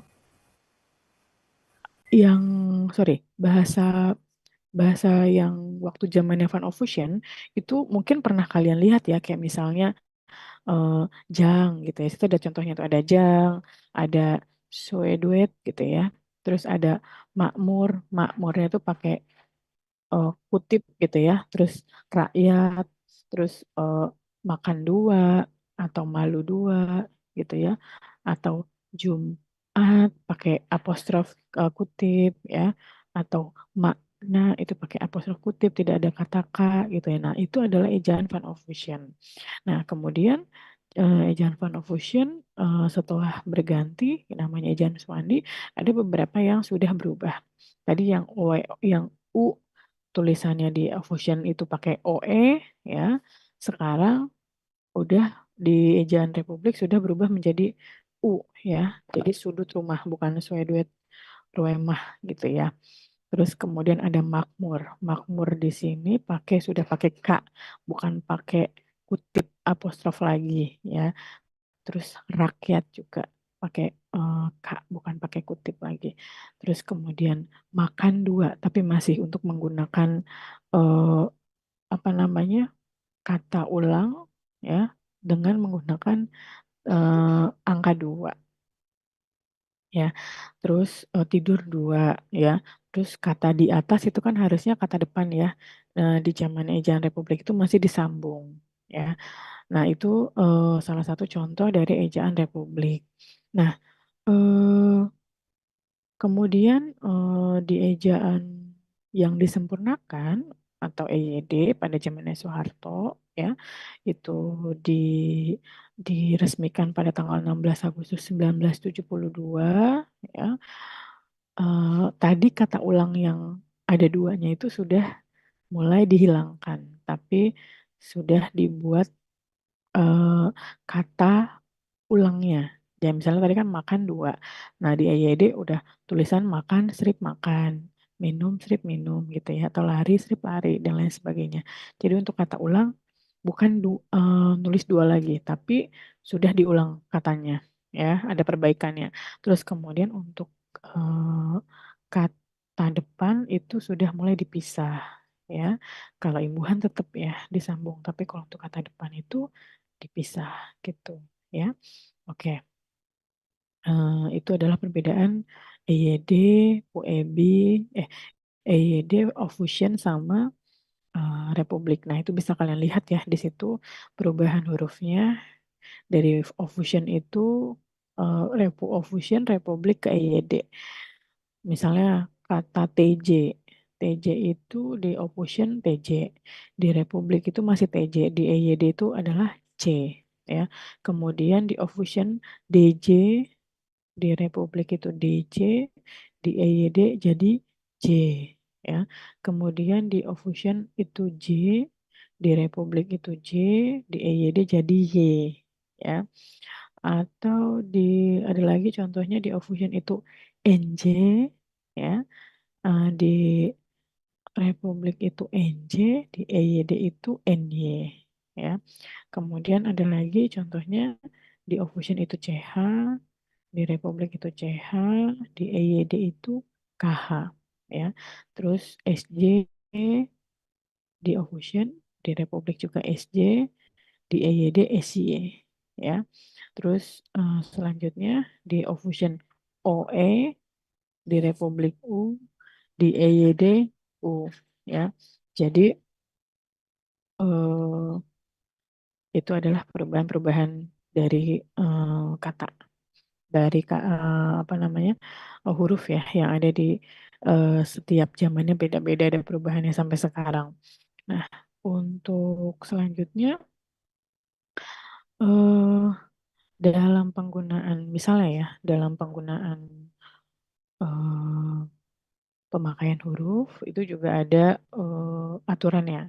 yang sorry, bahasa bahasa yang waktu zamannya Van Ophusen itu mungkin pernah kalian lihat, ya, kayak misalnya eh, jang gitu ya. Itu ada contohnya tuh, ada jang, ada sueduet gitu ya. Terus ada makmur, makmurnya tuh pakai kutip gitu ya. Terus rakyat, terus makan dua atau malu dua gitu ya. Atau Jumat pakai apostrof kutip, ya. Atau makna itu pakai apostrof kutip, tidak ada kata k gitu ya. Nah, itu adalah ejaan Van Ophusen. Nah, kemudian ejaan Van Ophusen setelah berganti namanya ejaan Swandi, ada beberapa yang sudah berubah. Tadi yang U tulisannya di Ophusen itu pakai OE, ya. Sekarang udah di ejaan Republik sudah berubah menjadi U, ya. Jadi sudut rumah bukan sueduet rumah gitu, ya. Terus kemudian ada makmur. Makmur di sini sudah pakai K, bukan pakai kutip apostrof lagi ya. Terus rakyat juga pakai K, bukan pakai kutip lagi. Terus kemudian makan dua, tapi masih untuk menggunakan eh, apa namanya, kata ulang ya, dengan menggunakan angka dua ya. Terus tidur dua ya. Terus kata di atas itu kan harusnya kata depan ya. Di zaman ejaan Republik itu masih disambung ya. Nah, itu salah satu contoh dari ejaan Republik. Nah, eh, kemudian di ejaan yang disempurnakan atau EYD pada zamannya Soeharto ya, itu di diresmikan pada tanggal 16 Agustus 1972 ya. Tadi kata ulang yang ada duanya itu sudah mulai dihilangkan, tapi sudah dibuat eh, kata ulangnya. Ya misalnya tadi kan makan dua. Nah di EYD udah tulisan makan strip makan, minum strip minum gitu ya, atau lari strip lari dan lain sebagainya. Jadi untuk kata ulang bukan nulis dua lagi, tapi sudah diulang katanya ya, ada perbaikannya. Terus kemudian untuk eh, kata depan itu sudah mulai dipisah ya. Kalau imbuhan tetap ya disambung, tapi kalau untuk kata depan itu dipisah gitu ya. Oke, itu adalah perbedaan EYD, UEB, eh EYD, Offusion sama Republik. Nah, itu bisa kalian lihat ya di situ perubahan hurufnya dari Offusion itu Offusion Republik ke EYD. Misalnya kata TJ. TJ itu di Offusion TJ, di Republik itu masih TJ, di EYD itu adalah C ya. Kemudian di Offusion DJ, di Republik itu DC, di EYD jadi J ya. Kemudian di Offusion itu J, di Republik itu J, di EYD jadi Y ya. Atau di ada lagi contohnya di Offusion itu NJ ya. Di Republik itu NJ, di EYD itu NY ya. Kemudian ada lagi contohnya di Offusion itu CH, di Republik itu CH, di EYD itu KH ya. Terus SJ di Offusion, di Republik juga SJ, di EYD SY ya. Terus selanjutnya di Offusion OE, di Republik U, di EYD U ya. Jadi eh, itu adalah perubahan-perubahan dari kata, dari apa namanya, huruf ya yang ada di setiap zamannya beda-beda, ada perubahannya sampai sekarang. Nah, untuk selanjutnya eh dalam penggunaan misalnya ya, dalam penggunaan eh, pemakaian huruf itu juga ada aturannya.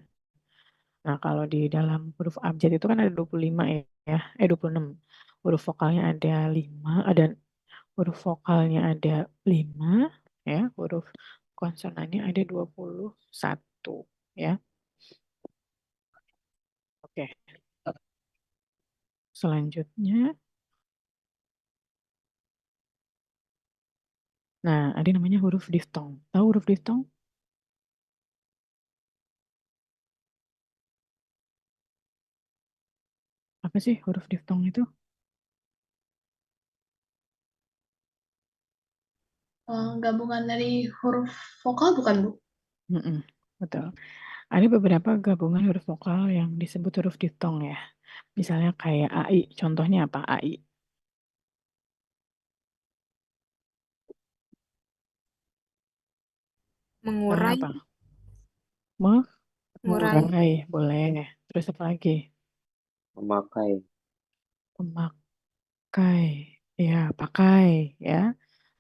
Nah, kalau di dalam huruf abjad itu kan ada 25 ya, 26. Huruf vokalnya ada 5, ada huruf vokalnya ada 5 ya, huruf konsonannya ada 21 ya. Oke, selanjutnya. Nah, ada namanya huruf diftong. Tahu huruf diftong? Apa sih huruf diftong itu? Gabungan dari huruf vokal bukan, Bu? Mm-mm, betul. Ada beberapa gabungan huruf vokal yang disebut huruf diftong ya. Misalnya kayak AI. Contohnya apa? AI. Soalnya Mengurai, apa? mengurai. Mengurai, boleh. Terus apa lagi? Memakai. Pemakai. Ya, pakai ya.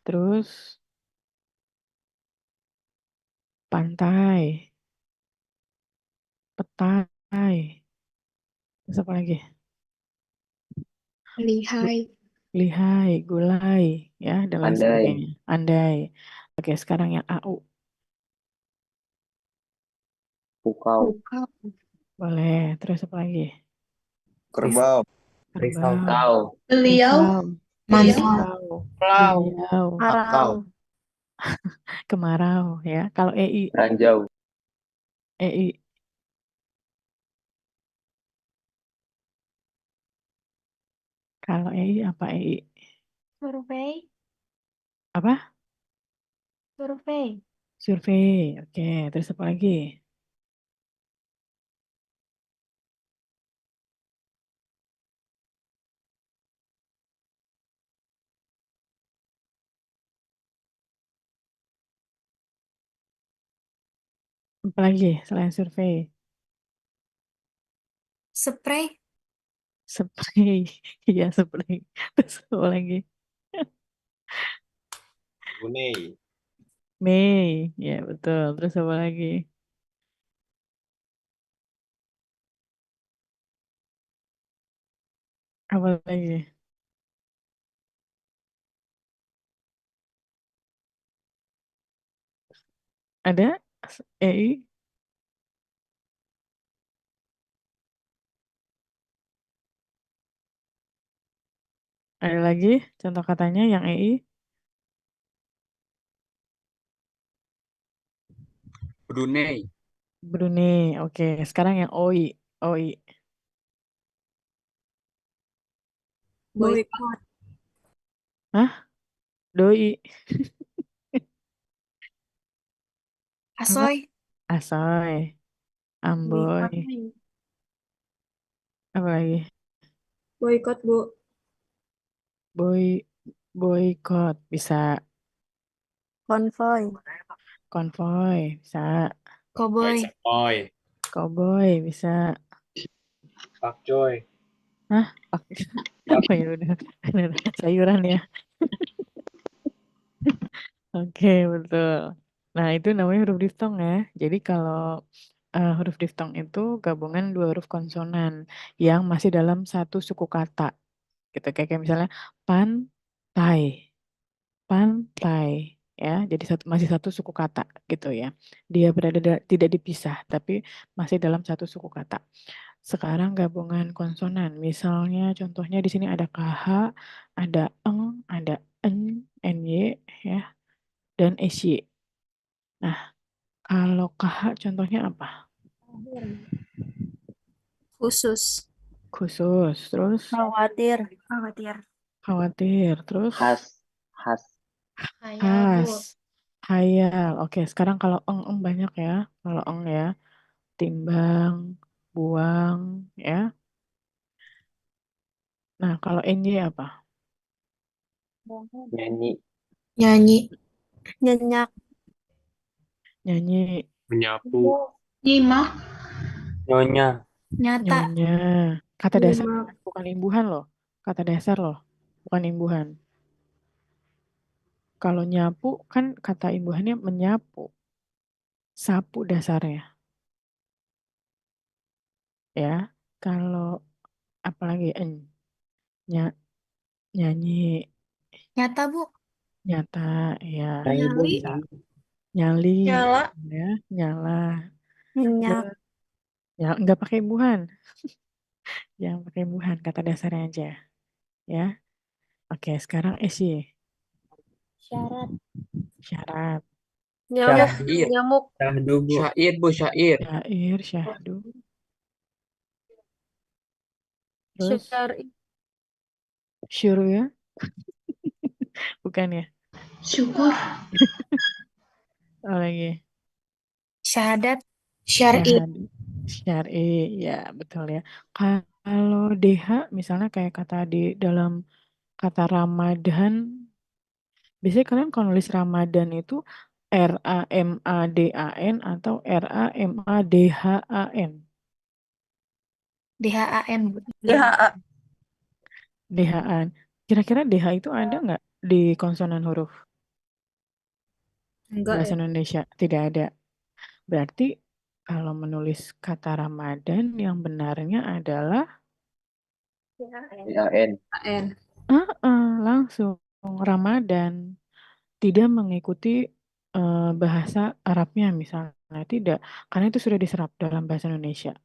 Terus pantai, petai. Terus apa lagi? Gu- Lihai, Lihai, gulai, ya, dan lain Andai. sebagainya. Andai. Oke, sekarang yang AU. Pukau. Boleh. Terus apa lagi? Kerbau. Kerbau. Beliau, Risau. Mantap. Risau. Beliau. Marau. Kemarau ya. Kalau Ranjau. EI kalau EI apa EI? Survei. Apa? Survei. Survei. Oke. Terus apa lagi? Apa lagi selain survei? Spray. Spray. Iya, spray. Terus apa lagi? Bunei. Mei. Ya, betul. Terus apa lagi? Apa lagi? Ada EI? Ada lagi contoh katanya yang EI? Brunei. Brunei. Oke. Sekarang yang OI. OI. Boykot. Hah? Doi. Apa? Asoy. Asoy. Amboy. Apa lagi? Boykot, Bu. Boy. Boykot. Bisa. Konvoy. Konvoy. Bisa. Cowboy. Cowboy. Bisa. Pakcoy. Hah? Oh ya udah. Bener. Sayuran ya. Oke, betul. Nah, itu namanya huruf diftong ya. Jadi kalau huruf diftong itu gabungan dua huruf konsonan yang masih dalam satu suku kata. Gitu kayak misalnya pantai, pantai ya. Jadi masih satu suku kata gitu ya. Dia tidak dipisah tapi masih dalam satu suku kata. Sekarang gabungan konsonan. Misalnya contohnya di sini ada KH, ada eng, ada en, ny ya, dan sy. Nah, kalau KH contohnya apa? Khusus. Khusus, terus Khawatir. khawatir, terus Khas. Hayal, Bu. khas, hayal. Oke, sekarang kalau eng banyak ya. Kalau eng ya, timbang, buang ya. Nah, kalau ny apa? Nyanyi. Nyanyi. Nyenyak. Nyanyi, Menyapu. Nyimak, Nyonya. Nyata. nyonya. Kata dasar Nyimak. bukan imbuhan loh. Kata dasar loh, bukan imbuhan. Kalau nyapu kan kata imbuhannya menyapu. Sapu dasarnya ya. Kalau apalagi ny- nyanyi, Nyata, Bu. nyata ya, Nyali. bisa. Nyali Nyala. ya, nyala. Nyenyak. Terus ya nggak pakai imbuhan, yang pakai imbuhan kata dasarnya aja ya. Oke, sekarang isi Syarat. syarat. Nyamuk. Syair. Nyamuk. Syahdu, Bu. Syair, Bu. Syair. Syair, syahdu, terus Syari. syuru ya, bukan ya. syukur, Oh, lagi Syahadat. Syar'i. syahadu, syari ya, betul ya. Kalau DH misalnya kayak kata di dalam kata Ramadan, biasanya kalian kalau nulis Ramadan itu Ramadan atau Ramadhan? DHAN, Bu. DHA. DH-an. Kira-kira DH itu ada nggak di konsonan huruf Enggak bahasa ya. Indonesia? Tidak ada. Berarti kalau menulis kata Ramadan yang benarnya adalah DAN. AN. langsung Ramadan. Tidak mengikuti bahasa Arabnya misalnya. Tidak, karena itu sudah diserap dalam bahasa Indonesia.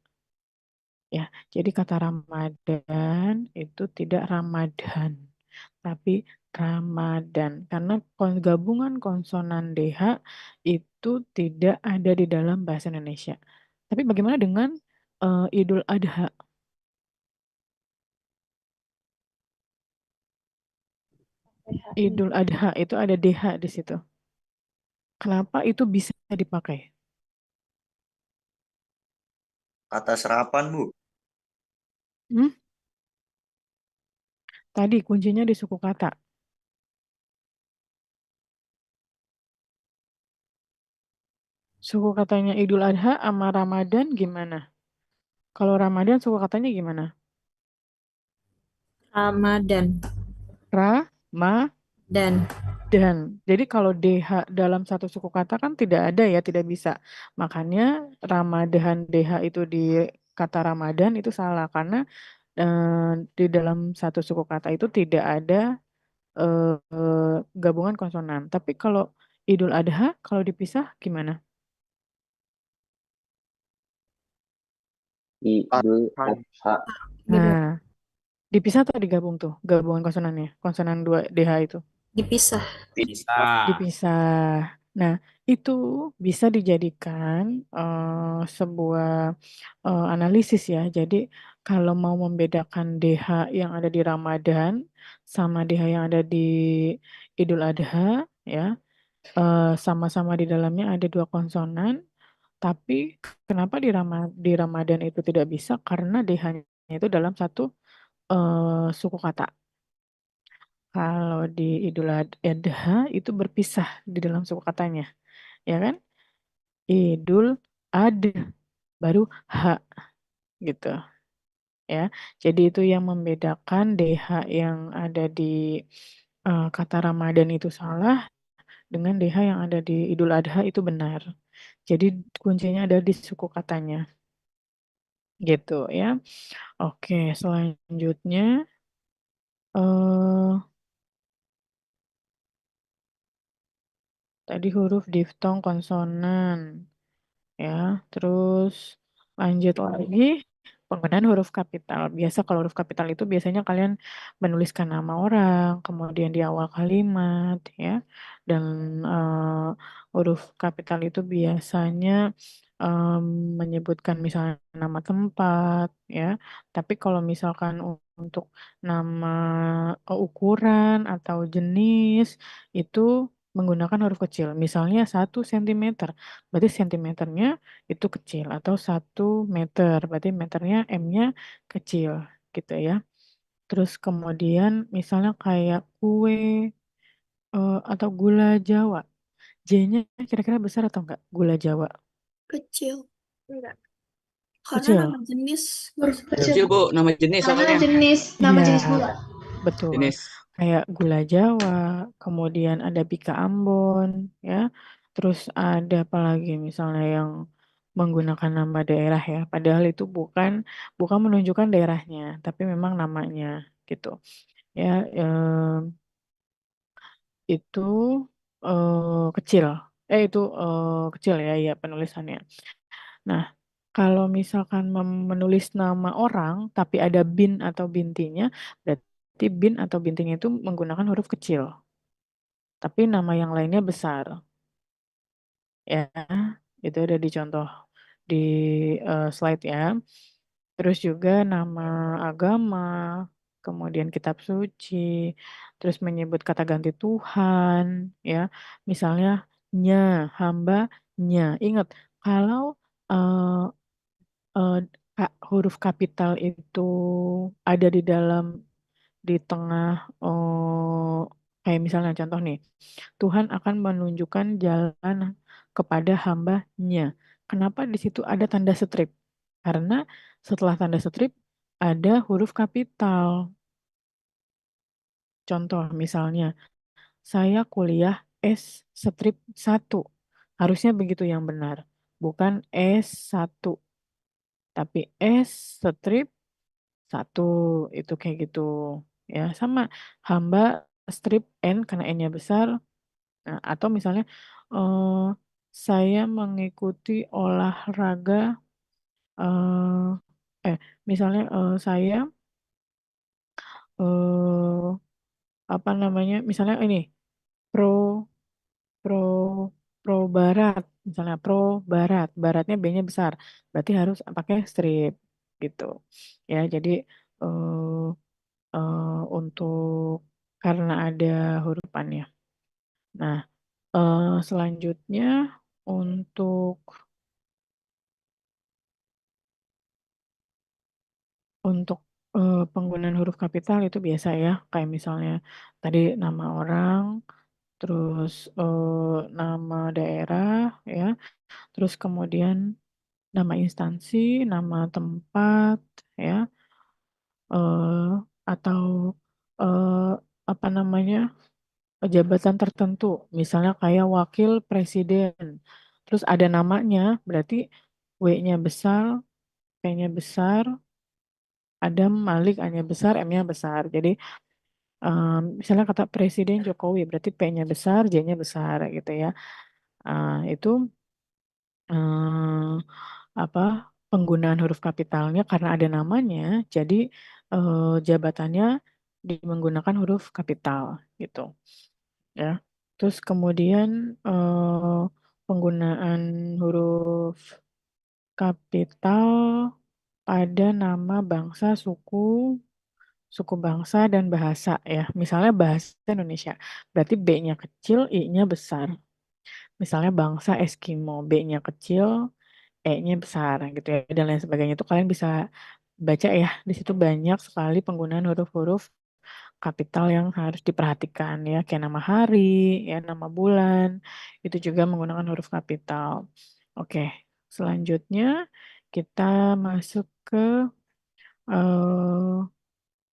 Ya, jadi kata Ramadan itu tidak Ramadan, tapi Ramadan. Karena gabungan konsonan DH itu tidak ada di dalam bahasa Indonesia. Tapi bagaimana dengan Idul Adha? Idul Adha itu ada DH di situ. Kenapa itu bisa dipakai? Kata serapan, Bu. Hmm? Tadi kuncinya di suku kata. Suku katanya Idul Adha sama Ramadan gimana? Kalau Ramadan suku katanya gimana? Ramadan. Ramadan. Dan. Jadi kalau DH dalam satu suku kata kan tidak ada ya, tidak bisa. Makanya Ramadan DH itu di kata Ramadan itu salah karena di dalam satu suku kata itu tidak ada gabungan konsonan. Tapi kalau Idul Adha kalau dipisah gimana? Idul Adha. Nah, dipisah atau digabung tuh gabungan konsonannya? Konsonan 2 DH itu. Dipisah. Bisa. Dipisah. Nah, itu bisa dijadikan sebuah analisis ya. Jadi, kalau mau membedakan DH yang ada di Ramadan sama DH yang ada di Idul Adha, ya, sama-sama di dalamnya ada 2 konsonan, tapi kenapa di Ramadan itu tidak bisa? Karena DH-nya itu dalam satu suku kata. Kalau di Idul Adha itu berpisah di dalam suku katanya, ya kan? Idul Adha baru H gitu ya. Jadi itu yang membedakan DH yang ada di kata Ramadan itu salah dengan DH yang ada di Idul Adha itu benar. Jadi kuncinya ada di suku katanya gitu ya. Oke, selanjutnya eh tadi huruf diftong konsonan. Ya, terus lanjut lagi penggunaan huruf kapital. Biasa kalau huruf kapital itu biasanya kalian menuliskan nama orang, kemudian di awal kalimat, ya. Dan huruf kapital itu biasanya menyebutkan misalnya nama tempat, ya. Tapi kalau misalkan untuk nama ukuran atau jenis itu menggunakan huruf kecil. Misalnya 1 cm, berarti sentimeternya itu kecil. Atau 1 meter, berarti meternya M-nya kecil gitu ya. Terus kemudian misalnya kayak kue atau gula Jawa. J-nya kira-kira besar atau enggak? Gula Jawa. Kecil. Enggak. Karena Kecil. nama jenis. Huruf Kecil, kecil. Bu, nama jenis Karena soalnya. nama Iya, jenis gula. betul. Jenis. Kayak gula Jawa, kemudian ada Bika Ambon, ya. Terus ada apa lagi misalnya yang menggunakan nama daerah ya, padahal itu bukan bukan menunjukkan daerahnya, tapi memang namanya gitu. Ya, itu kecil. Itu kecil ya, ya penulisannya. Nah, kalau misalkan menulis nama orang tapi ada bin atau bintinya, berarti bin atau bintinya itu menggunakan huruf kecil. Tapi nama yang lainnya besar. Ya, itu ada di contoh di slide ya. Terus juga nama agama, kemudian kitab suci, terus menyebut kata ganti Tuhan, ya. Misalnya nya, hamba-nya. Ingat, kalau eh, eh, huruf kapital itu ada di dalam di tengah kayak misalnya contoh nih, Tuhan akan menunjukkan jalan kepada hambanya. Kenapa di situ ada tanda strip? Karena setelah tanda strip ada huruf kapital. Contoh misalnya, saya kuliah S strip 1. Harusnya begitu yang benar. Bukan S1, tapi S strip 1. Itu kayak gitu. Ya, sama hamba strip N karena N-nya besar. Nah, atau misalnya eh, saya mengikuti olahraga, eh, misalnya saya eh, apa namanya, misalnya ini pro pro pro barat, misalnya pro barat, baratnya B-nya besar, berarti harus pakai strip gitu. Ya, jadi eh, untuk karena ada hurufannya. Nah, selanjutnya untuk untuk penggunaan huruf kapital itu biasa ya, kayak misalnya tadi nama orang, terus nama daerah ya, terus kemudian nama instansi, nama tempat ya, eh, atau eh, apa namanya, jabatan tertentu, misalnya kayak wakil presiden, terus ada namanya, berarti W-nya besar, P-nya besar, Adam Malik A-nya besar, M-nya besar. Jadi misalnya kata Presiden Jokowi, berarti P-nya besar, J-nya besar gitu ya. Itu eh, apa, penggunaan huruf kapitalnya karena ada namanya, jadi jabatannya menggunakan huruf kapital gitu ya. Terus kemudian penggunaan huruf kapital pada nama bangsa, suku bangsa dan bahasa ya. Misalnya bahasa Indonesia, berarti B-nya kecil, I-nya besar. Misalnya bangsa Eskimo, B-nya kecil, E-nya besar gitu ya, dan lain sebagainya. Itu kalian bisa baca ya, di situ banyak sekali penggunaan huruf-huruf kapital yang harus diperhatikan ya, kayak nama hari, ya nama bulan, itu juga menggunakan huruf kapital. Oke, selanjutnya kita masuk ke eh,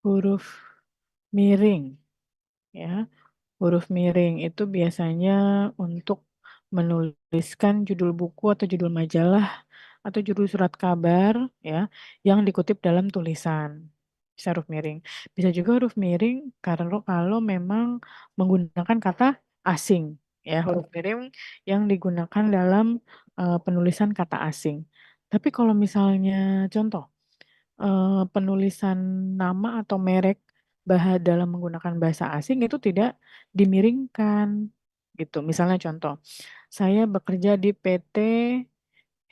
huruf miring ya. Huruf miring itu biasanya untuk menuliskan judul buku atau judul majalah atau judul surat kabar ya yang dikutip dalam tulisan. Bisa huruf miring. Bisa juga huruf miring karena kalau memang menggunakan kata asing ya, huruf miring yang digunakan dalam penulisan kata asing. Tapi kalau misalnya contoh penulisan nama atau merek dalam menggunakan bahasa asing itu tidak dimiringkan gitu. Misalnya contoh, saya bekerja di PT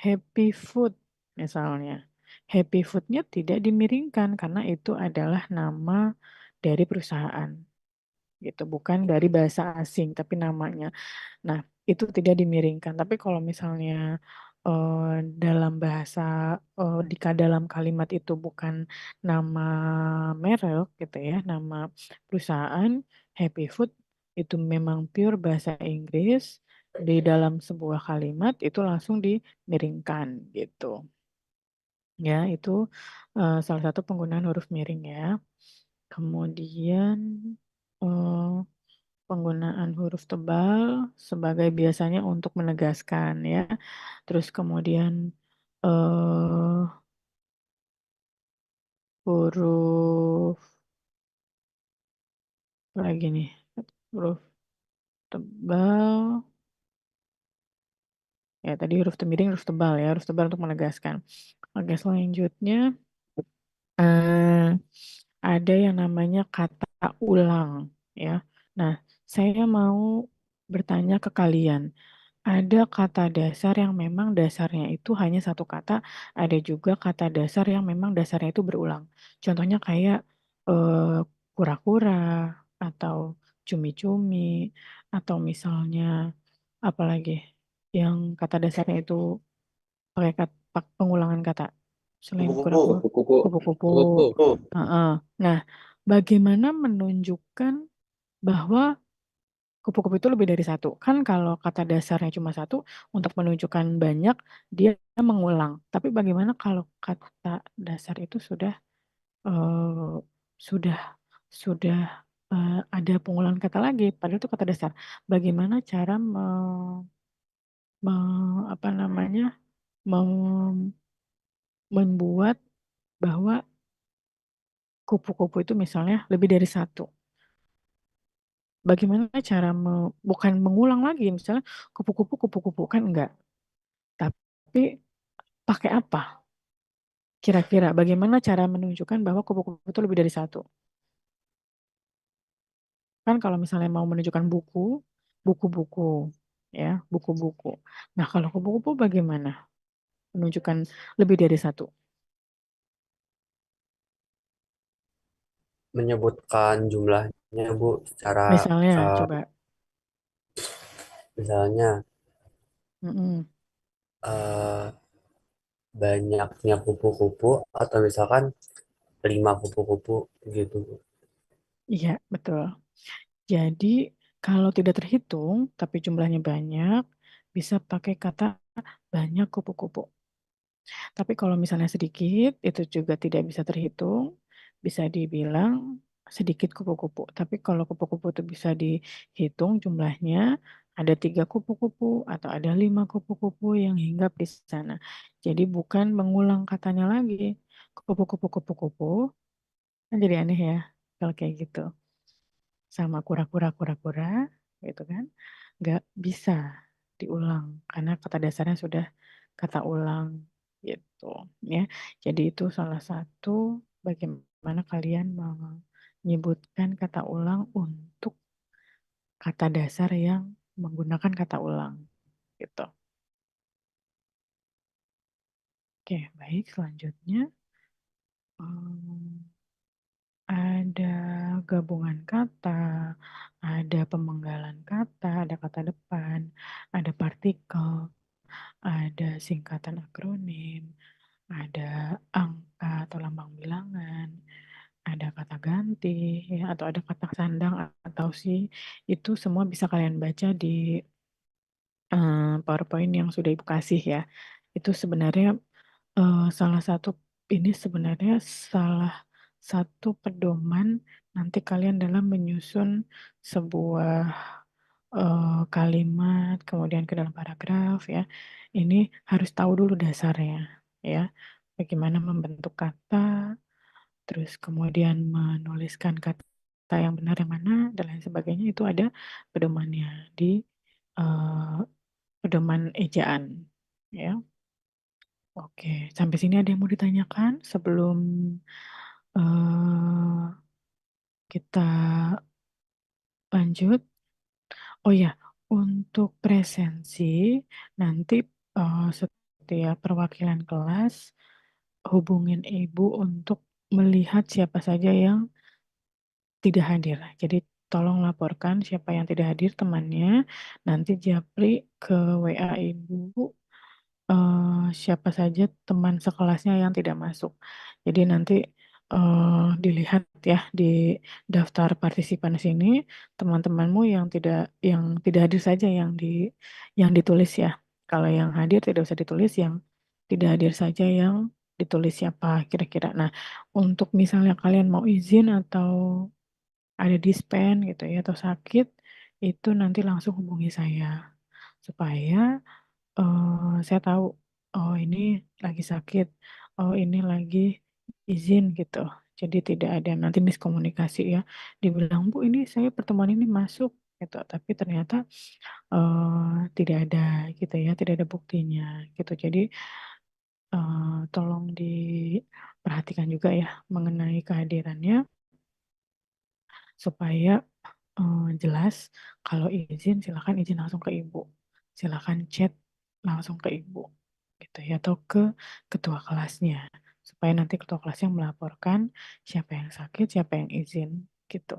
Happy Food misalnya. Happy Food-nya tidak dimiringkan karena itu adalah nama dari perusahaan gitu, bukan dari bahasa asing tapi namanya. Nah, itu tidak dimiringkan. Tapi kalau misalnya dalam bahasa dalam kalimat itu bukan nama merek gitu ya, nama perusahaan, Happy Food itu memang pure bahasa Inggris, di dalam sebuah kalimat itu langsung dimiringkan gitu. Ya, itu salah satu penggunaan huruf miring ya. Kemudian eh, penggunaan huruf tebal sebagai biasanya untuk menegaskan ya. Terus kemudian eh, huruf apa lagi nih, huruf tebal ya, tadi huruf miring, huruf tebal ya, huruf tebal untuk menegaskan. Oke, selanjutnya eh, ada yang namanya kata ulang ya. Nah, saya mau bertanya ke kalian. Ada kata dasar yang memang dasarnya itu hanya satu kata, ada juga kata dasar yang memang dasarnya itu berulang. Contohnya kayak eh, kura-kura atau cumi-cumi atau misalnya apa lagi yang kata dasarnya itu pakai pengulangan kata selain Kupu-kupu. kura-kura, Kupu-kupu. kupu-kupu. Kupu-kupu. Heeh. Nah, bagaimana menunjukkan bahwa kupu-kupu itu lebih dari satu. Kan kalau kata dasarnya cuma satu, untuk menunjukkan banyak, dia mengulang. Tapi bagaimana kalau kata dasar itu eh, sudah sudah ada pengulangan kata lagi, padahal itu kata dasar. Bagaimana cara apa namanya, mem- membuat bahwa kupu-kupu itu misalnya lebih dari satu. bagaimana cara bukan mengulang lagi, misalnya kupu-kupu kan enggak, tapi pakai apa? Kira-kira bagaimana cara menunjukkan bahwa kupu-kupu itu lebih dari satu? Kan kalau misalnya mau menunjukkan buku, buku-buku, ya, buku-buku. Nah, kalau kupu-kupu bagaimana menunjukkan lebih dari satu? Menyebutkan jumlahnya Bu secara Misalnya, eh, coba. misalnya Mm-mm. eh, banyaknya kupu-kupu atau misalkan 5 kupu-kupu gitu Bu. Iya, betul. Jadi, kalau tidak terhitung, tapi jumlahnya banyak, bisa pakai kata banyak kupu-kupu. Tapi kalau misalnya sedikit, itu juga tidak bisa terhitung, bisa dibilang sedikit kupu-kupu. Tapi kalau kupu-kupu itu bisa dihitung jumlahnya, ada 3 kupu-kupu atau ada 5 kupu-kupu yang hinggap di sana. Jadi bukan mengulang katanya lagi. Kupu-kupu, kupu-kupu, kan jadi aneh ya kalau kayak gitu. Sama kura-kura, kura-kura, gitu kan. Nggak bisa diulang karena kata dasarnya sudah kata ulang gitu ya. Jadi itu salah satu bagaimana kalian menyebutkan kata ulang untuk kata dasar yang menggunakan kata ulang gitu. Oke, baik selanjutnya em, ada gabungan kata, ada pemenggalan kata, ada kata depan, ada partikel, ada singkatan akronim, ada angka atau lambang bilangan, ada kata ganti, ya, atau ada kata sandang atau si, itu semua bisa kalian baca di PowerPoint yang sudah Ibu kasih ya. Itu sebenarnya salah satu ini sebenarnya salah satu pedoman nanti kalian dalam menyusun sebuah kalimat kemudian ke dalam paragraf ya. Ini harus tahu dulu dasarnya ya. Bagaimana membentuk kata, terus kemudian menuliskan kata yang benar yang mana dan lain sebagainya itu ada pedomannya di eh, pedoman ejaan ya. Oke, sampai sini ada yang mau ditanyakan sebelum eh, kita lanjut? Oh ya, untuk presensi nanti setiap perwakilan kelas hubungin ibu untuk melihat siapa saja yang tidak hadir. Jadi tolong laporkan siapa yang tidak hadir temannya. Nanti Japri ke WA ibu siapa saja teman sekelasnya yang tidak masuk. Jadi nanti dilihat ya di daftar partisipan sini teman-temanmu yang tidak hadir saja yang ditulis ya. Kalau yang hadir tidak usah ditulis, yang tidak hadir saja yang ditulis siapa kira-kira. Nah, untuk misalnya kalian mau izin atau ada dispen gitu ya atau sakit, itu nanti langsung hubungi saya supaya saya tahu, oh ini lagi sakit, oh ini lagi izin gitu. Jadi tidak ada nanti miskomunikasi ya. Dibilang, Bu, ini saya pertemuan ini masuk gitu, tapi ternyata tidak ada gitu ya, tidak ada buktinya gitu. Jadi tolong diperhatikan juga ya mengenai kehadirannya supaya jelas kalau izin silakan izin langsung ke ibu. Silakan chat langsung ke ibu gitu ya atau ke ketua kelasnya supaya nanti ketua kelasnya melaporkan siapa yang sakit, siapa yang izin gitu.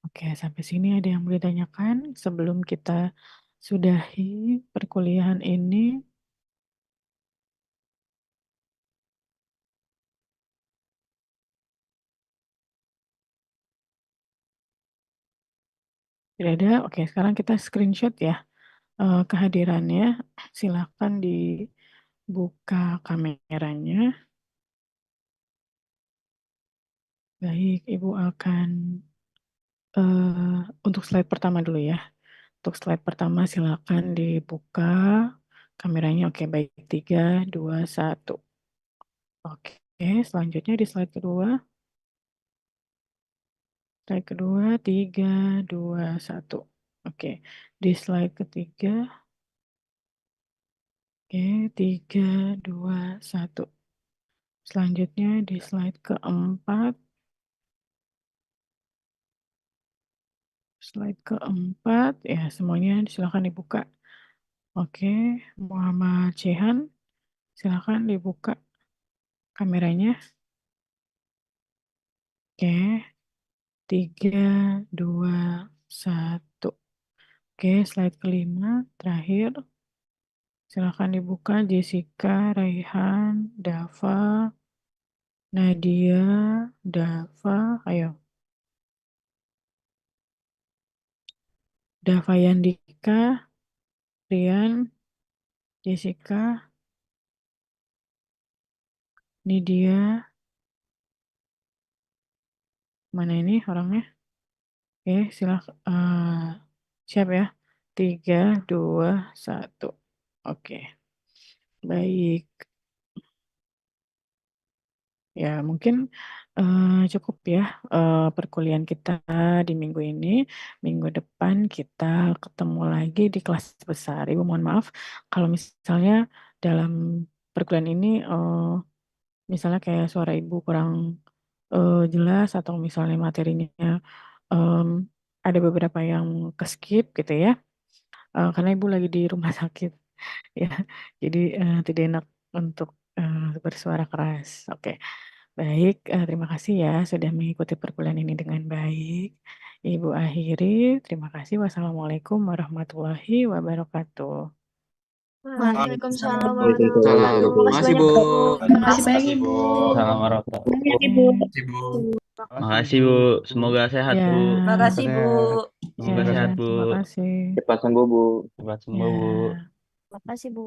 Oke, sampai sini ada yang mau ditanyakan sebelum kita sudahi perkuliahan ini? Tidak ada. Oke, sekarang kita screenshot ya kehadirannya. Silakan dibuka kameranya. Baik, Ibu akan untuk slide pertama dulu ya. Untuk slide pertama silakan dibuka kameranya. Oke, baik. 3, 2, 1. Oke, selanjutnya di slide kedua. Slide kedua, 3, 2, 1. Oke, di slide ketiga. Oke, 3, 2, 1. Selanjutnya di slide keempat. Slide keempat, ya semuanya silakan dibuka. Oke, Muhammad Cihan, silakan dibuka kameranya. Oke, 3, 2, 1. Oke, slide kelima, terakhir. Silakan dibuka Jessica, Raihan, Dava, Nadia, Dava, ayo. Dava Yandika, Rian, Jessica, Nidia, mana ini orangnya? Oke, silakan. Siap ya. 3, 2, 1. Oke, baik. Ya, mungkin cukup ya perkuliahan kita di minggu ini. Minggu depan kita ketemu lagi di kelas besar. Ibu mohon maaf kalau misalnya dalam perkuliahan ini misalnya kayak suara ibu kurang jelas atau misalnya materinya em, ada beberapa yang keskip gitu ya. Karena ibu lagi di rumah sakit ya. Jadi tidak enak untuk bersuara keras. Oke. Baik, terima kasih ya sudah mengikuti perkuliahan ini dengan baik. Ibu akhiri, terima kasih. Wassalamualaikum warahmatullahi wabarakatuh. Waalaikumsalam Waalaikumsalam warahmatullahi wabarakatuh. warahmatullahi Makasih wabarakatuh. banyak, Bu. Makasih banyak Ibu. Salam warahmatullahi Banyak Ibu. wabarakatuh. Makasih Bu, semoga sehat Ya, Bu. Makasih Bu. ya, Semoga sehat Bu. terima kasih. Cepat sembuh, Bu. Cepat sembuh Ya. Bu. Makasih, Bu.